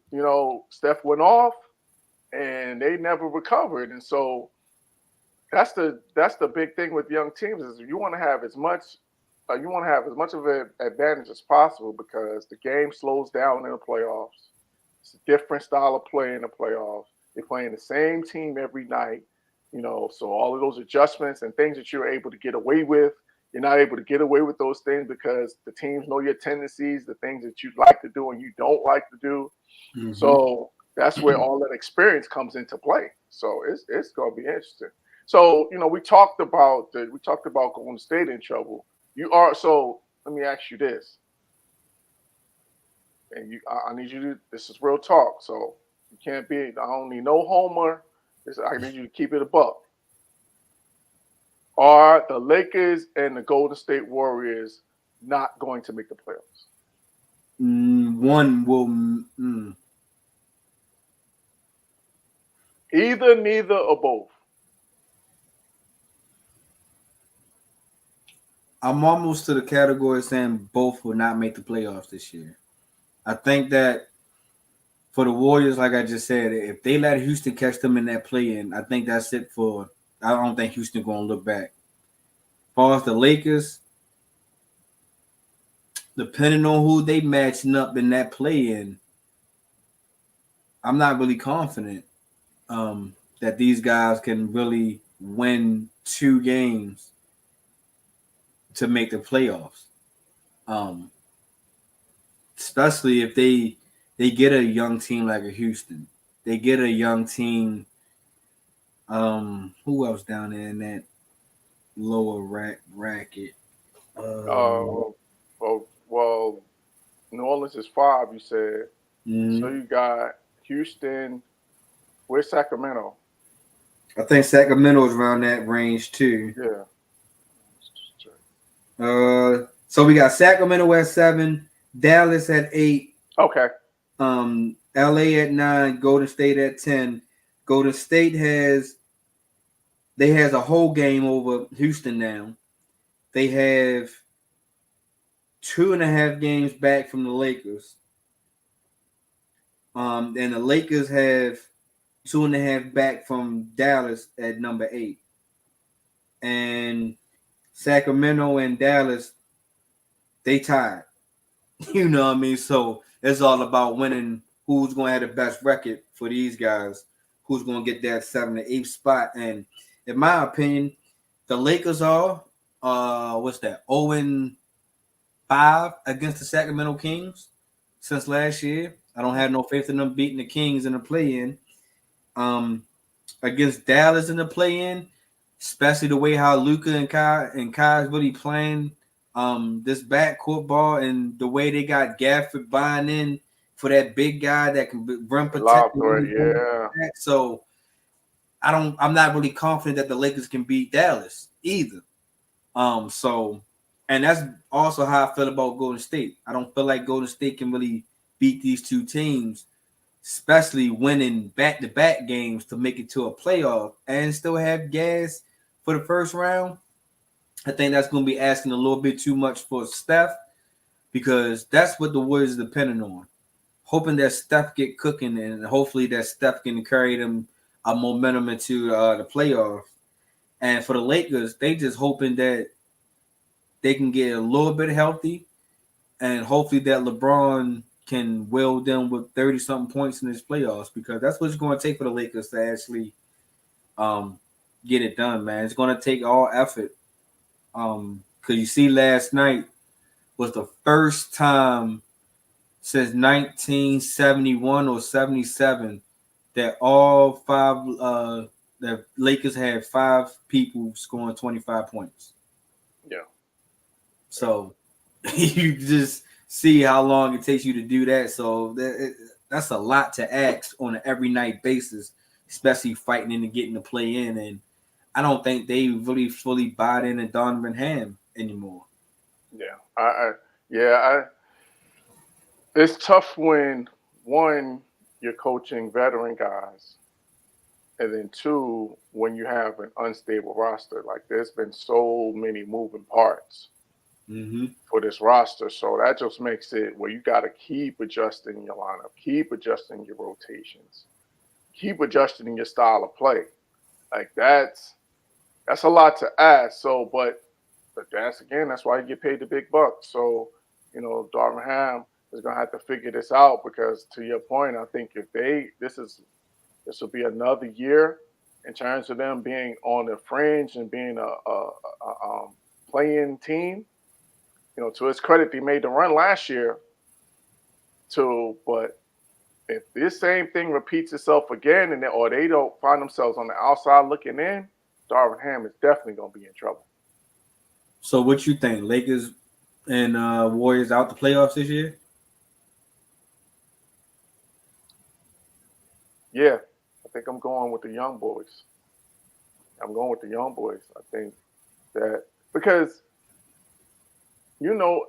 Steph went off, and they never recovered. And so that's the big thing with young teams is you want to have as much of an advantage as possible because the game slows down in the playoffs. It's a different style of play in the playoffs. They're playing the same team every night, so all of those adjustments and things that you're able to get away with, you're not able to get away with those things because the teams know your tendencies, the things that you like to do and you don't like to do. Mm-hmm. So that's where all that experience comes into play. So it's going to be interesting. So, we talked about Golden State in trouble. So let me ask you this. And I need you to, this is real talk. So you can't be, I don't need no homer. I need you to keep it a buck. Are the Lakers and the Golden State Warriors not going to make the playoffs? One will. Either, neither, or both. I'm almost to the category saying both will not make the playoffs this year. I think that for the Warriors, like I just said, if they let Houston catch them in that play-in, I think that's it for. I don't think Houston going to look back. As far as the Lakers, depending on who they matching up in that play-in, I'm not really confident that these guys can really win 2 games to make the playoffs. Especially if they get a young team like a Houston. They get a young team. Who else down there in that lower bracket? Well, New Orleans is 5, you said. Mm-hmm. So you got Houston. Where's Sacramento? I think Sacramento's around that range too. Yeah. So we got Sacramento at 7, Dallas at 8. Okay. LA at 9, Golden State at 10. Golden State has a whole game over Houston now. They have 2.5 games back from the Lakers. And the Lakers have 2.5 back from Dallas at number 8. And Sacramento and Dallas, they tied. You know what I mean? So it's all about winning. Who's going to have the best record for these guys? Who's going to get that 7 to 8 spot? And in my opinion, the Lakers are. what's that? 0-5 against the Sacramento Kings since last year. I don't have no faith in them beating the Kings in the play-in. Against Dallas in the play-in, especially the way how Luka and Kai is really playing this backcourt ball, and the way they got Gafford buying in for that big guy that can run protect. Yeah. So I'm not really confident that the Lakers can beat Dallas either. So, and that's also how I feel about Golden State. I don't feel like Golden State can really beat these two teams, especially winning back-to-back games to make it to a playoff and still have gas for the first round. I think that's going to be asking a little bit too much for Steph, because that's what the Warriors are depending on. Hoping that Steph get cooking, and hopefully that Steph can carry them a momentum into the playoff. And for the Lakers, they just hoping that they can get a little bit healthy, and hopefully that LeBron can will them with 30-something points in this playoffs, because that's what it's going to take for the Lakers to actually get it done, man. It's going to take all effort. Because you see last night was the first time since 1971 or 77 that all five the Lakers had 5 people scoring 25 points. Yeah. So you just see how long it takes you to do that. So that's a lot to ask on an every night basis, especially fighting in and getting to play in. And I don't think they really fully bought into Donovan Ham anymore. Yeah. It's tough when, one, you're coaching veteran guys, and then 2, when you have an unstable roster. Like, there's been so many moving parts for this roster. So that just makes it where you got to keep adjusting your lineup, keep adjusting your rotations, keep adjusting your style of play. Like, that's a lot to ask. So, but that's why you get paid the big bucks. So, Darvin Ham is going to have to figure this out, because to your point, I think if this will be another year in terms of them being on the fringe and being a playing team. To his credit, they made the run last year but if this same thing repeats itself again, or they don't find themselves on the outside looking in, Darvin Ham is definitely going to be in trouble. So what you think? Lakers and Warriors out the playoffs this year? Yeah, I think I'm going with the young boys. I think that because,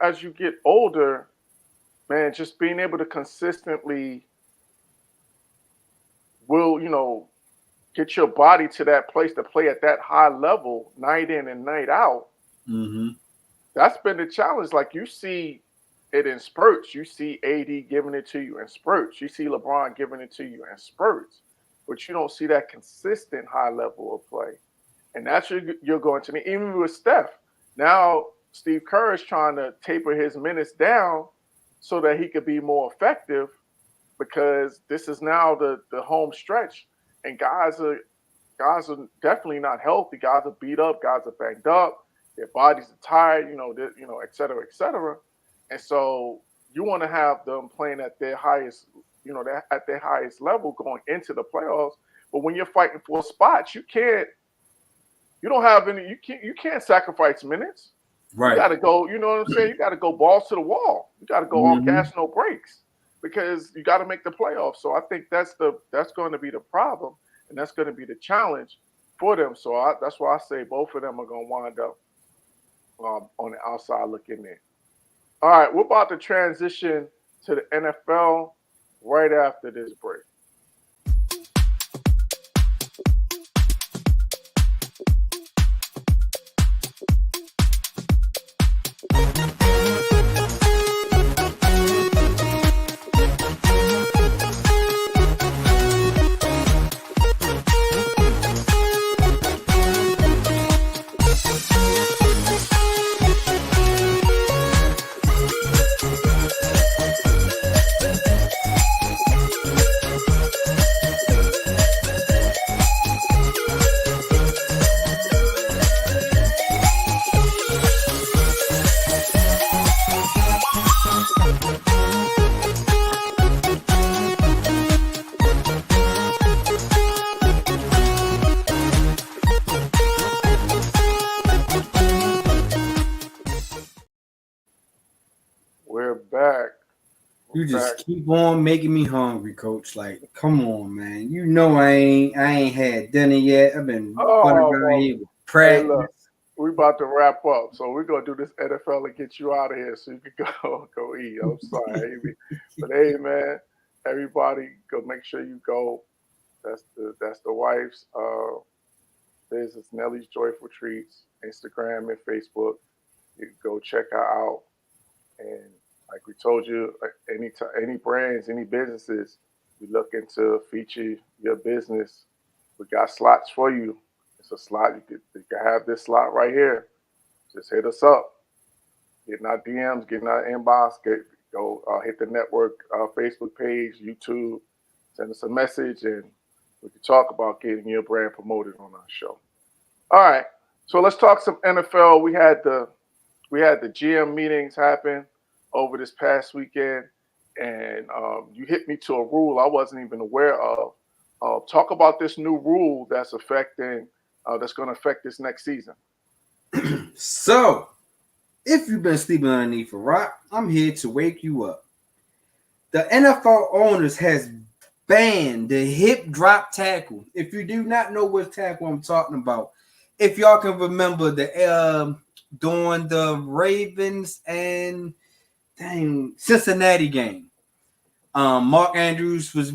as you get older, man, just being able to consistently get your body to that place to play at that high level night in and night out. That's been the challenge. Like, you see it in spurts. You see AD giving it to you in spurts. You see LeBron giving it to you in spurts. But you don't see that consistent high level of play. And that's what you're going to need. Even with Steph. Now, Steve Kerr is trying to taper his minutes down so that he could be more effective, because this is now the home stretch. And guys are definitely not healthy. Guys are beat up. Guys are banged up. Their bodies are tired, et cetera, et cetera. And so you want to have them playing at their highest, at their highest level going into the playoffs. But when you're fighting for spots, you can't sacrifice minutes. Right. You got to go, you know what I'm saying? You got to go balls to the wall. You got to go on gas, no brakes, because you got to make the playoffs. So I think that's going to be the problem, and that's going to be the challenge for them. So that's why I say both of them are going to wind up on the outside looking in. All right, we're about to transition to the NFL right after this break. You just keep on making me hungry, Coach. Like, come on, man. You know I ain't had dinner yet. I've been running around here with practice. Hey, look, we about to wrap up, so we're gonna do this NFL and get you out of here so you can go eat. I'm sorry, Amy. But hey, man, everybody, go make sure you go. That's the wife's business, Nellie's Joyful Treats, Instagram and Facebook. You can go check her out. And like we told you, any brands, any businesses, we looking to feature your business. We got slots for you. It's a slot. You can have this slot right here. Just hit us up. Get in our DMs, get in our inbox, go hit the network Facebook page, YouTube. Send us a message, and we can talk about getting your brand promoted on our show. All right. So let's talk some NFL. We had the GM meetings happen over this past weekend, and you hit me to a rule I wasn't even aware of. Talk about this new rule that's going to affect this next season. So, if you've been sleeping underneath a rock, I'm here to wake you up. The NFL owners has banned the hip drop tackle. If you do not know what tackle I'm talking about, if y'all can remember during the Ravens and Cincinnati game, Mark Andrews was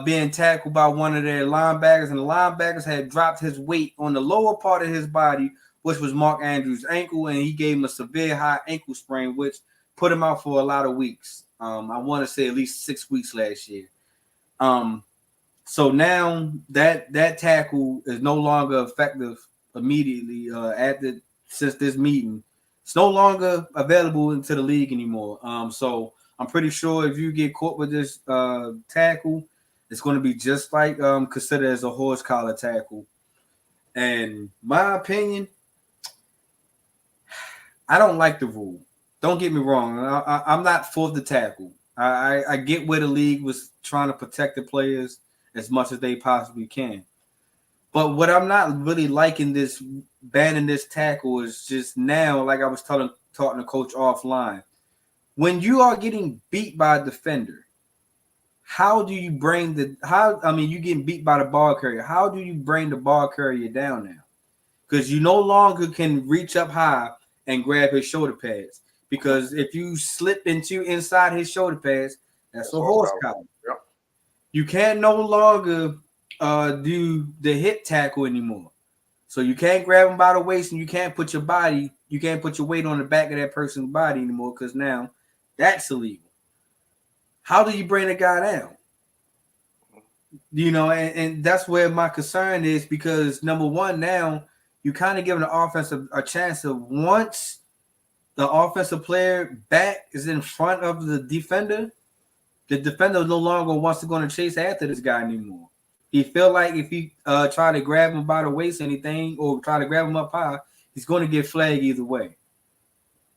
being tackled by one of their linebackers, and the linebackers had dropped his weight on the lower part of his body, which was Mark Andrews' ankle, and he gave him a severe high ankle sprain, which put him out for a lot of weeks. I want to say at least 6 weeks last year. So now that tackle is no longer effective immediately since this meeting. It's no longer available into the league anymore. So I'm pretty sure if you get caught with this tackle, it's going to be just like considered as a horse collar tackle. And my opinion, I don't like the rule. Don't get me wrong. I'm not for the tackle. I get where the league was trying to protect the players as much as they possibly can. But what I'm not really liking this banning this tackle is just now, like I was talking to Coach offline. When you are getting beat by a defender, how do you bring you getting beat by the ball carrier. How do you bring the ball carrier down now? Because you no longer can reach up high and grab his shoulder pads. Because if you slip inside his shoulder pads, that's a horse collar. Yep. You can no longer do the hip tackle anymore. So you can't grab him by the waist, and you can't put your weight on the back of that person's body anymore, because now that's illegal. How do you bring a guy down? And that's where my concern is, because number one, now you kind of giving the offense a chance of, once the offensive player back is in front of the defender no longer wants to go and chase after this guy anymore. He feel like if he try to grab him by the waist or anything, or try to grab him up high, he's going to get flagged either way.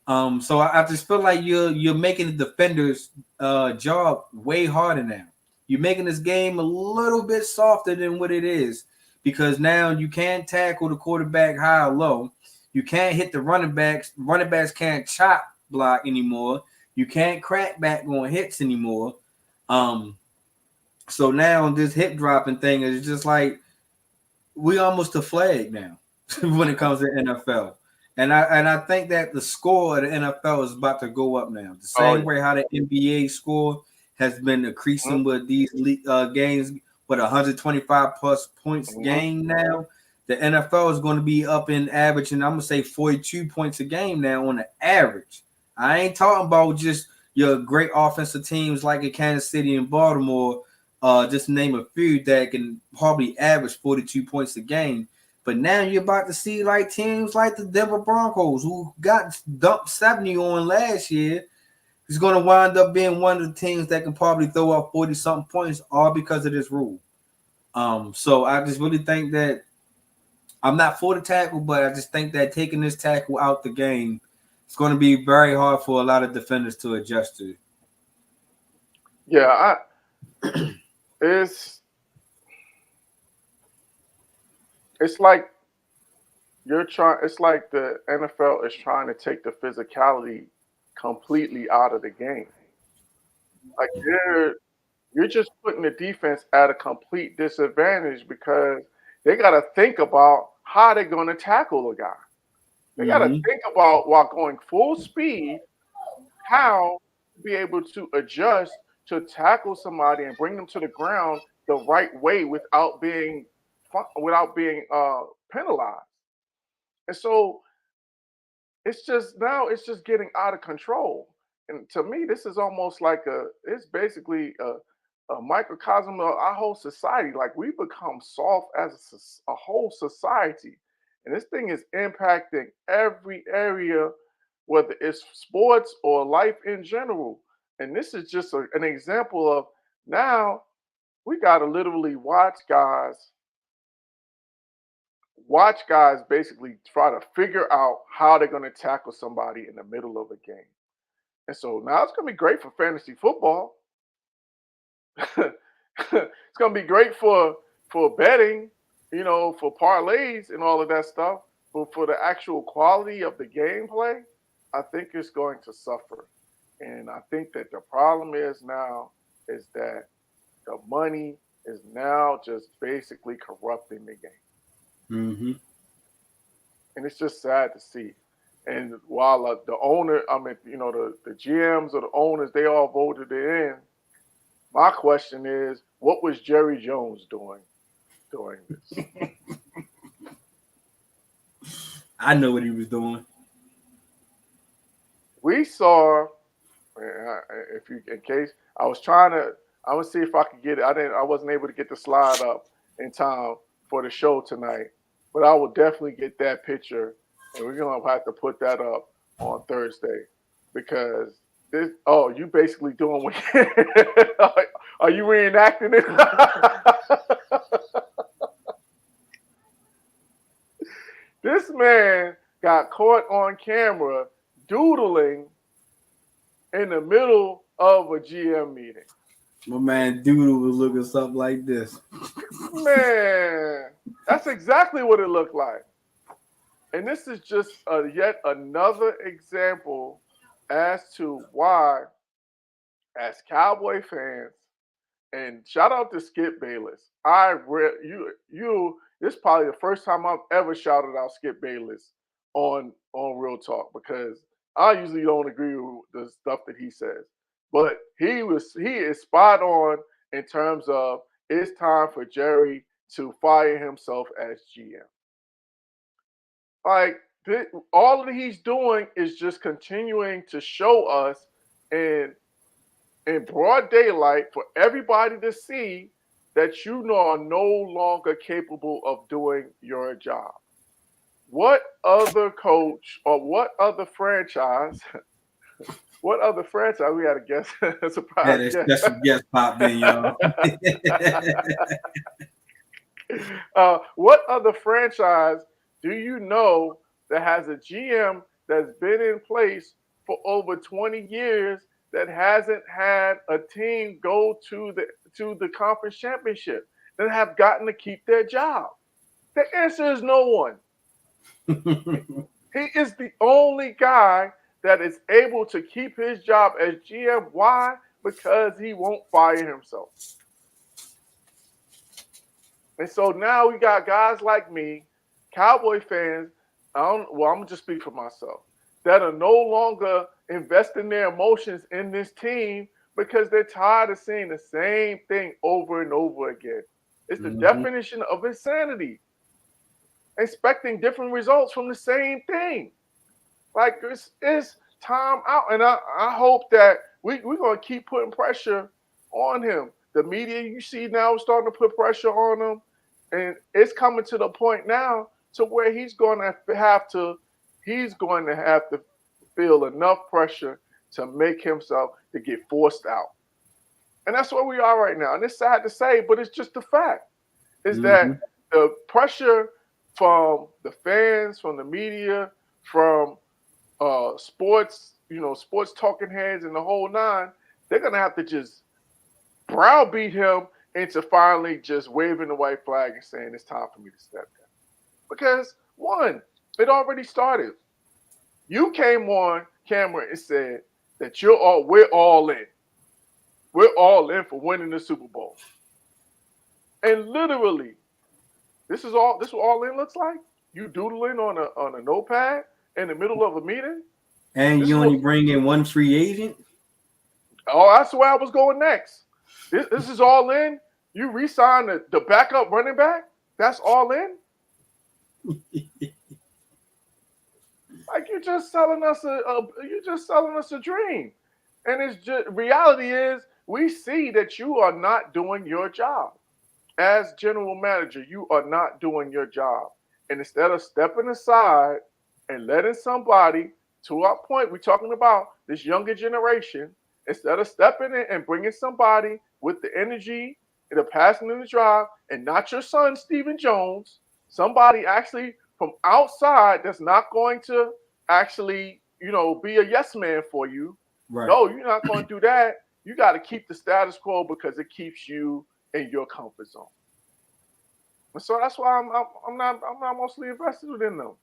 So I just feel like you're making the defender's job way harder now. You're making this game a little bit softer than what it is, because now you can't tackle the quarterback high or low. You can't hit the running backs. Running backs can't chop block anymore. You can't crack back on hits anymore. So now this hip dropping thing is just like, we almost a flag now when it comes to NFL. And I think that the score of the NFL is about to go up now. The same way how the NBA score has been increasing with these games with 125 plus points game now. The NFL is going to be up in average, and I'm going to say 42 points a game now on the average. I ain't talking about just your great offensive teams like in Kansas City and Baltimore, just to name a few, that can probably average 42 points a game. But now you're about to see like teams like the Denver Broncos, who got dumped 70 on last year, is going to wind up being one of the teams that can probably throw up 40-something points, all because of this rule. So I just really think that I'm not for the tackle, but I just think that taking this tackle out the game, it's going to be very hard for a lot of defenders to adjust to. Yeah, it's like it's like the NFL is trying to take the physicality completely out of the game. Like you're just putting the defense at a complete disadvantage because they got to think about how they're going to tackle a guy. They got to Mm-hmm. think about while going full speed how to be able to adjust to tackle somebody and bring them to the ground the right way without being penalized. And so it's just getting out of control. And to me, this is almost like it's basically a microcosm of our whole society. Like we become soft as a whole society, and this thing is impacting every area, whether it's sports or life in general. And this is just an example of now we got to literally watch guys basically try to figure out how they're going to tackle somebody in the middle of a game. And so now it's going to be great for fantasy football. It's going to be great for betting, for parlays and all of that stuff. But for the actual quality of the gameplay, I think it's going to suffer. And I think that the problem is that the money is now just basically corrupting the game. Mm-hmm. And it's just sad to see. And while the owner, I mean, the GMs or the owners, they all voted it in. My question is, what was Jerry Jones doing during this? I know what he was doing. We saw, if you, in case I was trying to, I would see if I could get it. I wasn't able to get the slide up in time for the show tonight, but I will definitely get that picture, and we're gonna have to put that up on Thursday because this. Oh, you basically doing what? Are you reenacting it? This man got caught on camera doodling in the middle of a GM meeting. My man Doodle was looking something like this. Man, that's exactly what it looked like. And this is just yet another example as to why, as Cowboy fans, and shout out to Skip Bayless. This is probably the first time I've ever shouted out Skip Bayless on Real Talk because I usually don't agree with the stuff that he says. But he is spot on in terms of it's time for Jerry to fire himself as GM. Like all that he's doing is just continuing to show us in broad daylight for everybody to see that you are no longer capable of doing your job. What other coach or what other franchise? What other franchise? We had a guest, a surprise Had a guest. special guest popped in, y'all. What other franchise do you know that has a GM that's been in place for over 20 years that hasn't had a team go to the conference championship that have gotten to keep their job? The answer is no one. He is the only guy that is able to keep his job as GM. Why? Because he won't fire himself. And so now we got guys like me, Cowboy fans. I'm gonna just speak for myself, that are no longer investing their emotions in this team because they're tired of seeing the same thing over and over again. It's the definition of insanity. Expecting different results from the same thing. Like it's time out. And I hope that we're going to keep putting pressure on him. The media you see now is starting to put pressure on him. And it's coming to the point now to where he's going to have to feel enough pressure to make himself to get forced out. And that's where we are right now. And it's sad to say, but it's just a fact. Is that the pressure from the fans, from the media, from sports, sports talking heads and the whole nine, they're going to have to just browbeat him into finally just waving the white flag and saying it's time for me to step down. Because, one, it already started. You came on camera and said that we're all in. we're all in for winning the Super Bowl. And literally, this is what all in looks like. You doodling on a notepad in the middle of a meeting. And you only bring in one free agent. Oh, that's where I was going next. This is all in. You re-sign the backup running back. That's all in. Like you're just selling us a dream. And it's just reality is we see that you are not doing your job. As general manager, you are not doing your job. And instead of stepping aside and letting somebody, to our point, we're talking about this younger generation, instead of stepping in and bringing somebody with the energy and the passion and the drive, and not your son, Stephen Jones, somebody actually from outside that's not going to actually, be a yes man for you. Right. No, you're not going to do that. You got to keep the status quo because it keeps you in your comfort zone. And so that's why I'm not mostly invested in them.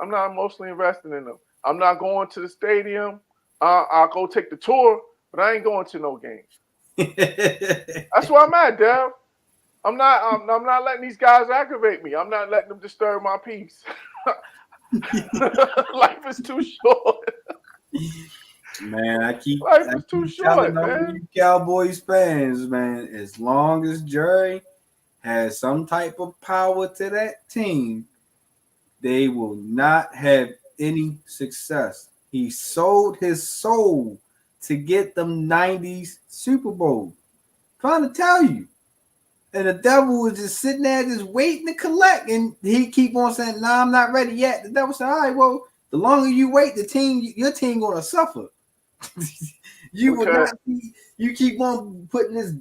I'm not mostly invested in them. I'm not going to the stadium. I'll go take the tour, but I ain't going to no games. That's where I'm at, Dev. I'm not letting these guys aggravate me. I'm not letting them disturb my peace. Life is too short. Man, life is too short, man. You Cowboys fans, man, as long as Jerry has some type of power to that team, they will not have any success. He sold his soul to get them 90s Super Bowl. Trying to tell you. And the devil was just sitting there just waiting to collect. And he keep on saying, nah, I'm not ready yet. The devil said, all right, well, the longer you wait, your team going to suffer. You will not be, you keep on putting this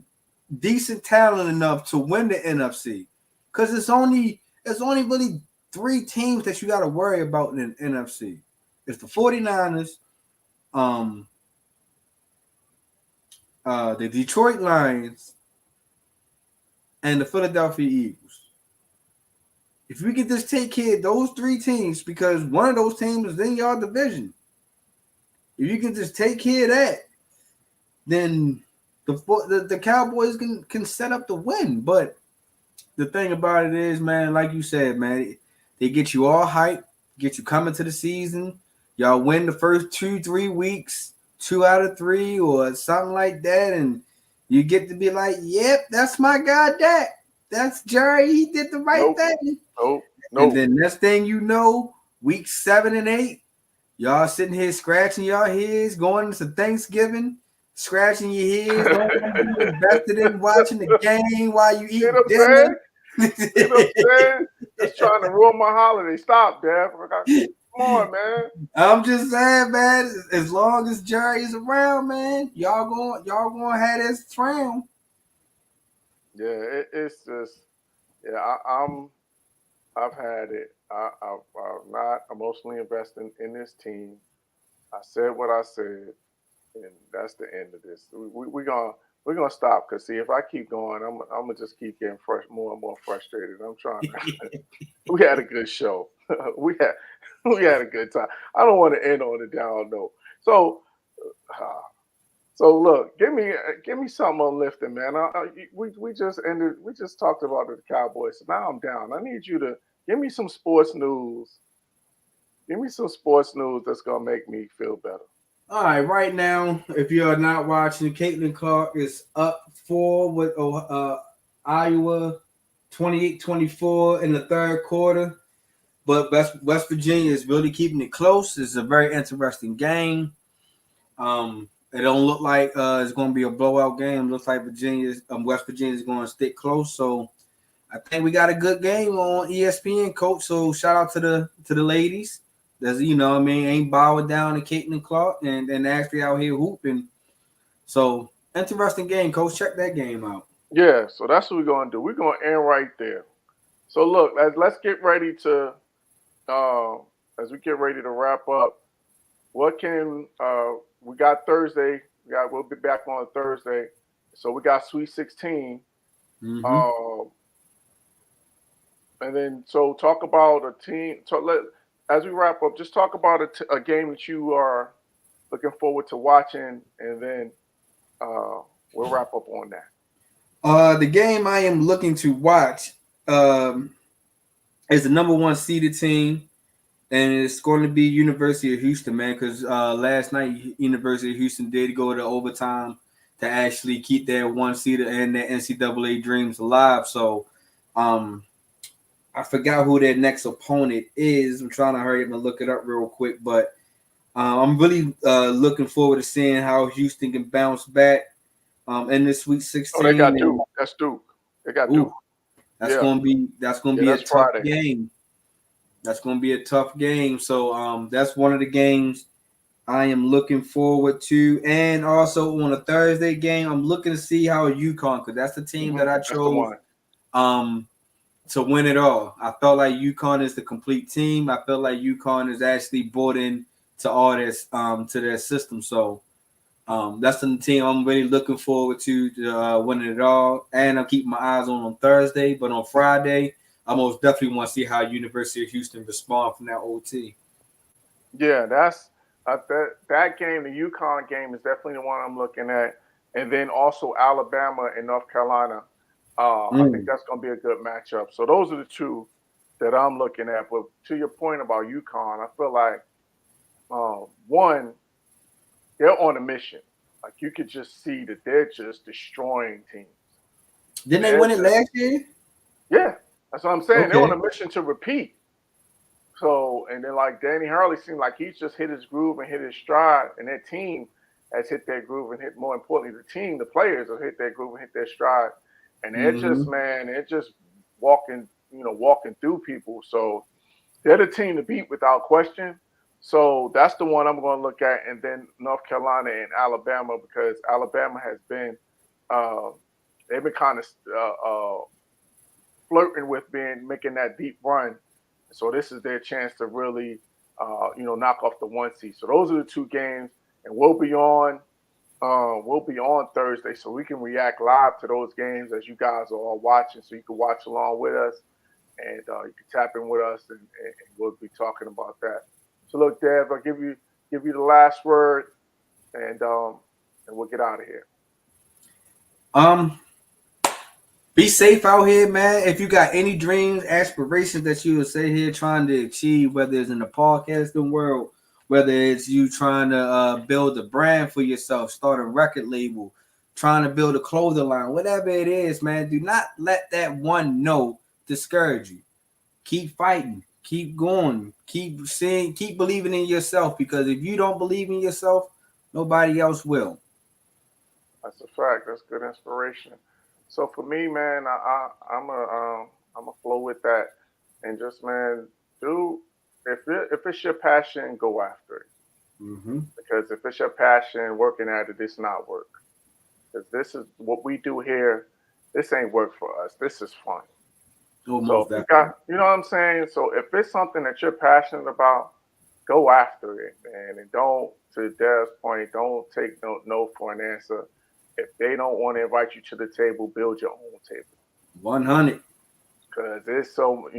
decent talent enough to win the NFC. Because it's only really 3 teams that you got to worry about in the NFC. It's the 49ers, the Detroit Lions, and the Philadelphia Eagles. If we could just take care of those 3 teams, because one of those teams is in your division, if you can just take care of that, then the Cowboys can set up the win. But the thing about it is, man, like you said, man, they get you all hyped, get you coming to the season. Y'all win the first 2-3 weeks, 2 out of 3 or something like that, and you get to be like, yep, that's my guy, Dak. That's Jerry. He did the right thing. Nope. And then next thing you know, week 7 and 8, y'all sitting here scratching your heads, going into Thanksgiving, scratching your heads, don't invested in watching the game while you eat dinner. You know what I'm saying? Just trying to ruin my holiday. Stop, Dad. Come on, man. I'm just saying, man. As long as Jerry is around, man, y'all gonna have this crown. Yeah, it's just, yeah. I've had it. I'm not emotionally investing in this team. I said what I said, and that's the end of this. We're gonna stop because see, if I keep going, I'm gonna just keep getting more and more frustrated. I'm trying. We had a good show. we had a good time. I don't want to end on a down note. So look, give me something uplifting, man. We just ended. We just talked about the Cowboys. So now I'm down. I need you to give me some sports news. Give me some sports news that's gonna make me feel better. All right now, if you are not watching, Caitlin Clark is up 4 with Iowa, 28-24 in the third quarter. But West Virginia is really keeping it close. It's a very interesting game. It don't look like it's going to be a blowout game. It looks like West Virginia is going to stick close. So I think we got a good game on ESPN, Coach. So shout out to the ladies. That's, ain't bowing down to Caitlin Clark and actually out here hooping. So interesting game, Coach. Check that game out. Yeah, so that's what we're going to do. We're going to end right there. So look, let's get ready to as we get ready to wrap up. What can we got Thursday? We'll be back on Thursday. So we got Sweet 16. Mm-hmm. And then so talk about a team. As we wrap up, just talk about a game that you are looking forward to watching, and then We'll wrap up on that. The game I am looking to watch is the number 1 seeded team, and it's going to be University of Houston, man, because last night University of Houston did go to overtime to actually keep their 1 seed and their NCAA dreams alive. So I forgot who their next opponent is. I'm trying to hurry up and look it up real quick, but I'm really looking forward to seeing how Houston can bounce back in this Sweet 16. Oh, they got Duke. That's Duke. They got Duke. That's gonna be a tough Friday. game. That's gonna be a tough game. So that's one of the games I am looking forward to. And also on a Thursday game, I'm looking to see how UConn, because that's the team that I chose to win it all. I felt like UConn is the complete team. I feel like UConn is actually bought in to all this to their system. So that's the team I'm really looking forward to winning it all. And I'm keeping my eyes on Thursday. But on Friday, I most definitely want to see how University of Houston respond from that OT. Yeah, that's that game, the UConn game, is definitely the one I'm looking at. And then also Alabama and North Carolina. I think that's going to be a good matchup. So those are the two that I'm looking at. But to your point about UConn, I feel like, one, they're on a mission. Like, you could just see that they're just destroying teams. Didn't they win it last year? Yeah, that's what I'm saying. Okay. They're on a mission to repeat. So, and then like Danny Hurley seemed like he's just hit his groove and hit his stride, and their team has hit their groove and hit, more importantly, the players have hit their groove and hit their stride. And they're they're just walking through people. So they're the team to beat without question. So that's the one I'm going to look at. And then North Carolina and Alabama, because Alabama has been, they've been kind of flirting with making that deep run. So this is their chance to really, knock off the 1 seed. So those are the 2 games, and we'll be on Thursday, so we can react live to those games as you guys are all watching. So you can watch along with us, and you can tap in with us, and we'll be talking about that. So look, Dev, I'll give you the last word, and we'll get out of here. Be safe out here, man. If you got any dreams, aspirations that you would say here trying to achieve, whether it's in the podcasting world, whether it's you trying to build a brand for yourself, start a record label, trying to build a clothing line, whatever it is, man, do not let that one no discourage you. Keep fighting, keep going, keep believing in yourself, because if you don't believe in yourself, nobody else will. That's a fact. That's good inspiration. So for me, man, I'm a flow with that, and just, man, if it's your passion, go after it. Mm-hmm. Because if it's your passion, working at it, it's not work. Because this is what we do here. This ain't work for us. This is fun. Almost so you know what I'm saying? So if it's something that you're passionate about, go after it, man. And don't, to Dev's point, don't take no for an answer. If they don't want to invite you to the table, build your own table. 100. Because it's so,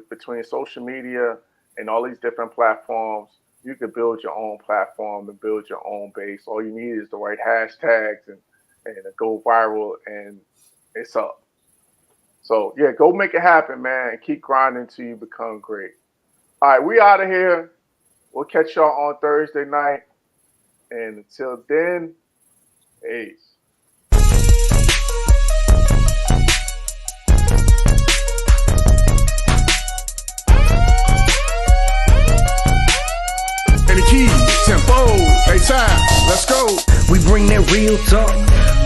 between social media and all these different platforms, you can build your own platform and build your own base. All you need is the right hashtags and go viral, and it's up. So, yeah, go make it happen, man, and keep grinding until you become great. All right, we out of here. We'll catch y'all on Thursday night. And until then, peace. Tempo, time, let's go. We bring that real talk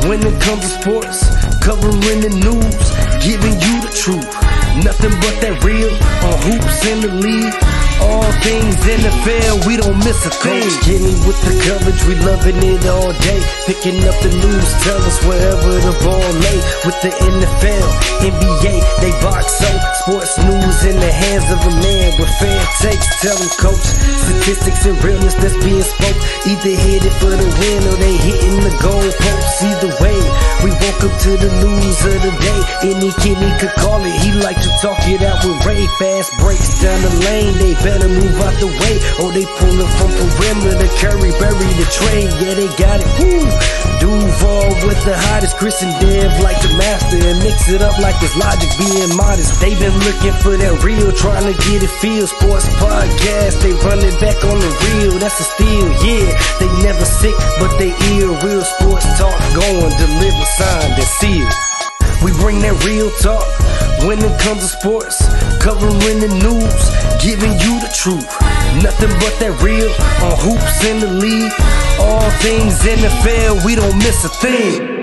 when it comes to sports, covering the news, giving you the truth. Nothing but that real on hoops in the league. All things NFL, we don't miss a thing. Getting with the coverage, we loving it all day. Picking up the news, tell us wherever the ball lay. With the NFL, NBA, they box so. Sports news in the hands of a man with fair takes. Tell them, coach, statistics and realness that's being spoke. Either hit it for the win or they hitting the goal posts. Either way, We woke up to the news of the day. Any kid could call it. He like to talk it out with Ray. Fast breaks down the lane. They better move out the way, or they pulling from perimeter. Curry bury the trade. Yeah, they got it. Woo! Duval with the hottest. Chris and Dev like the master and mix it up like it's Logic being modest. They been looking for that real, trying to get it feel. Sports podcast, they run it back on the real. That's a steal, yeah. They never sick, but they ill. Real sports talk going, deliver, signed and sealed. We bring that real talk when it comes to sports, covering the news, giving you the truth. Nothing but that real on hoops in the league. All things NFL, we don't miss a thing.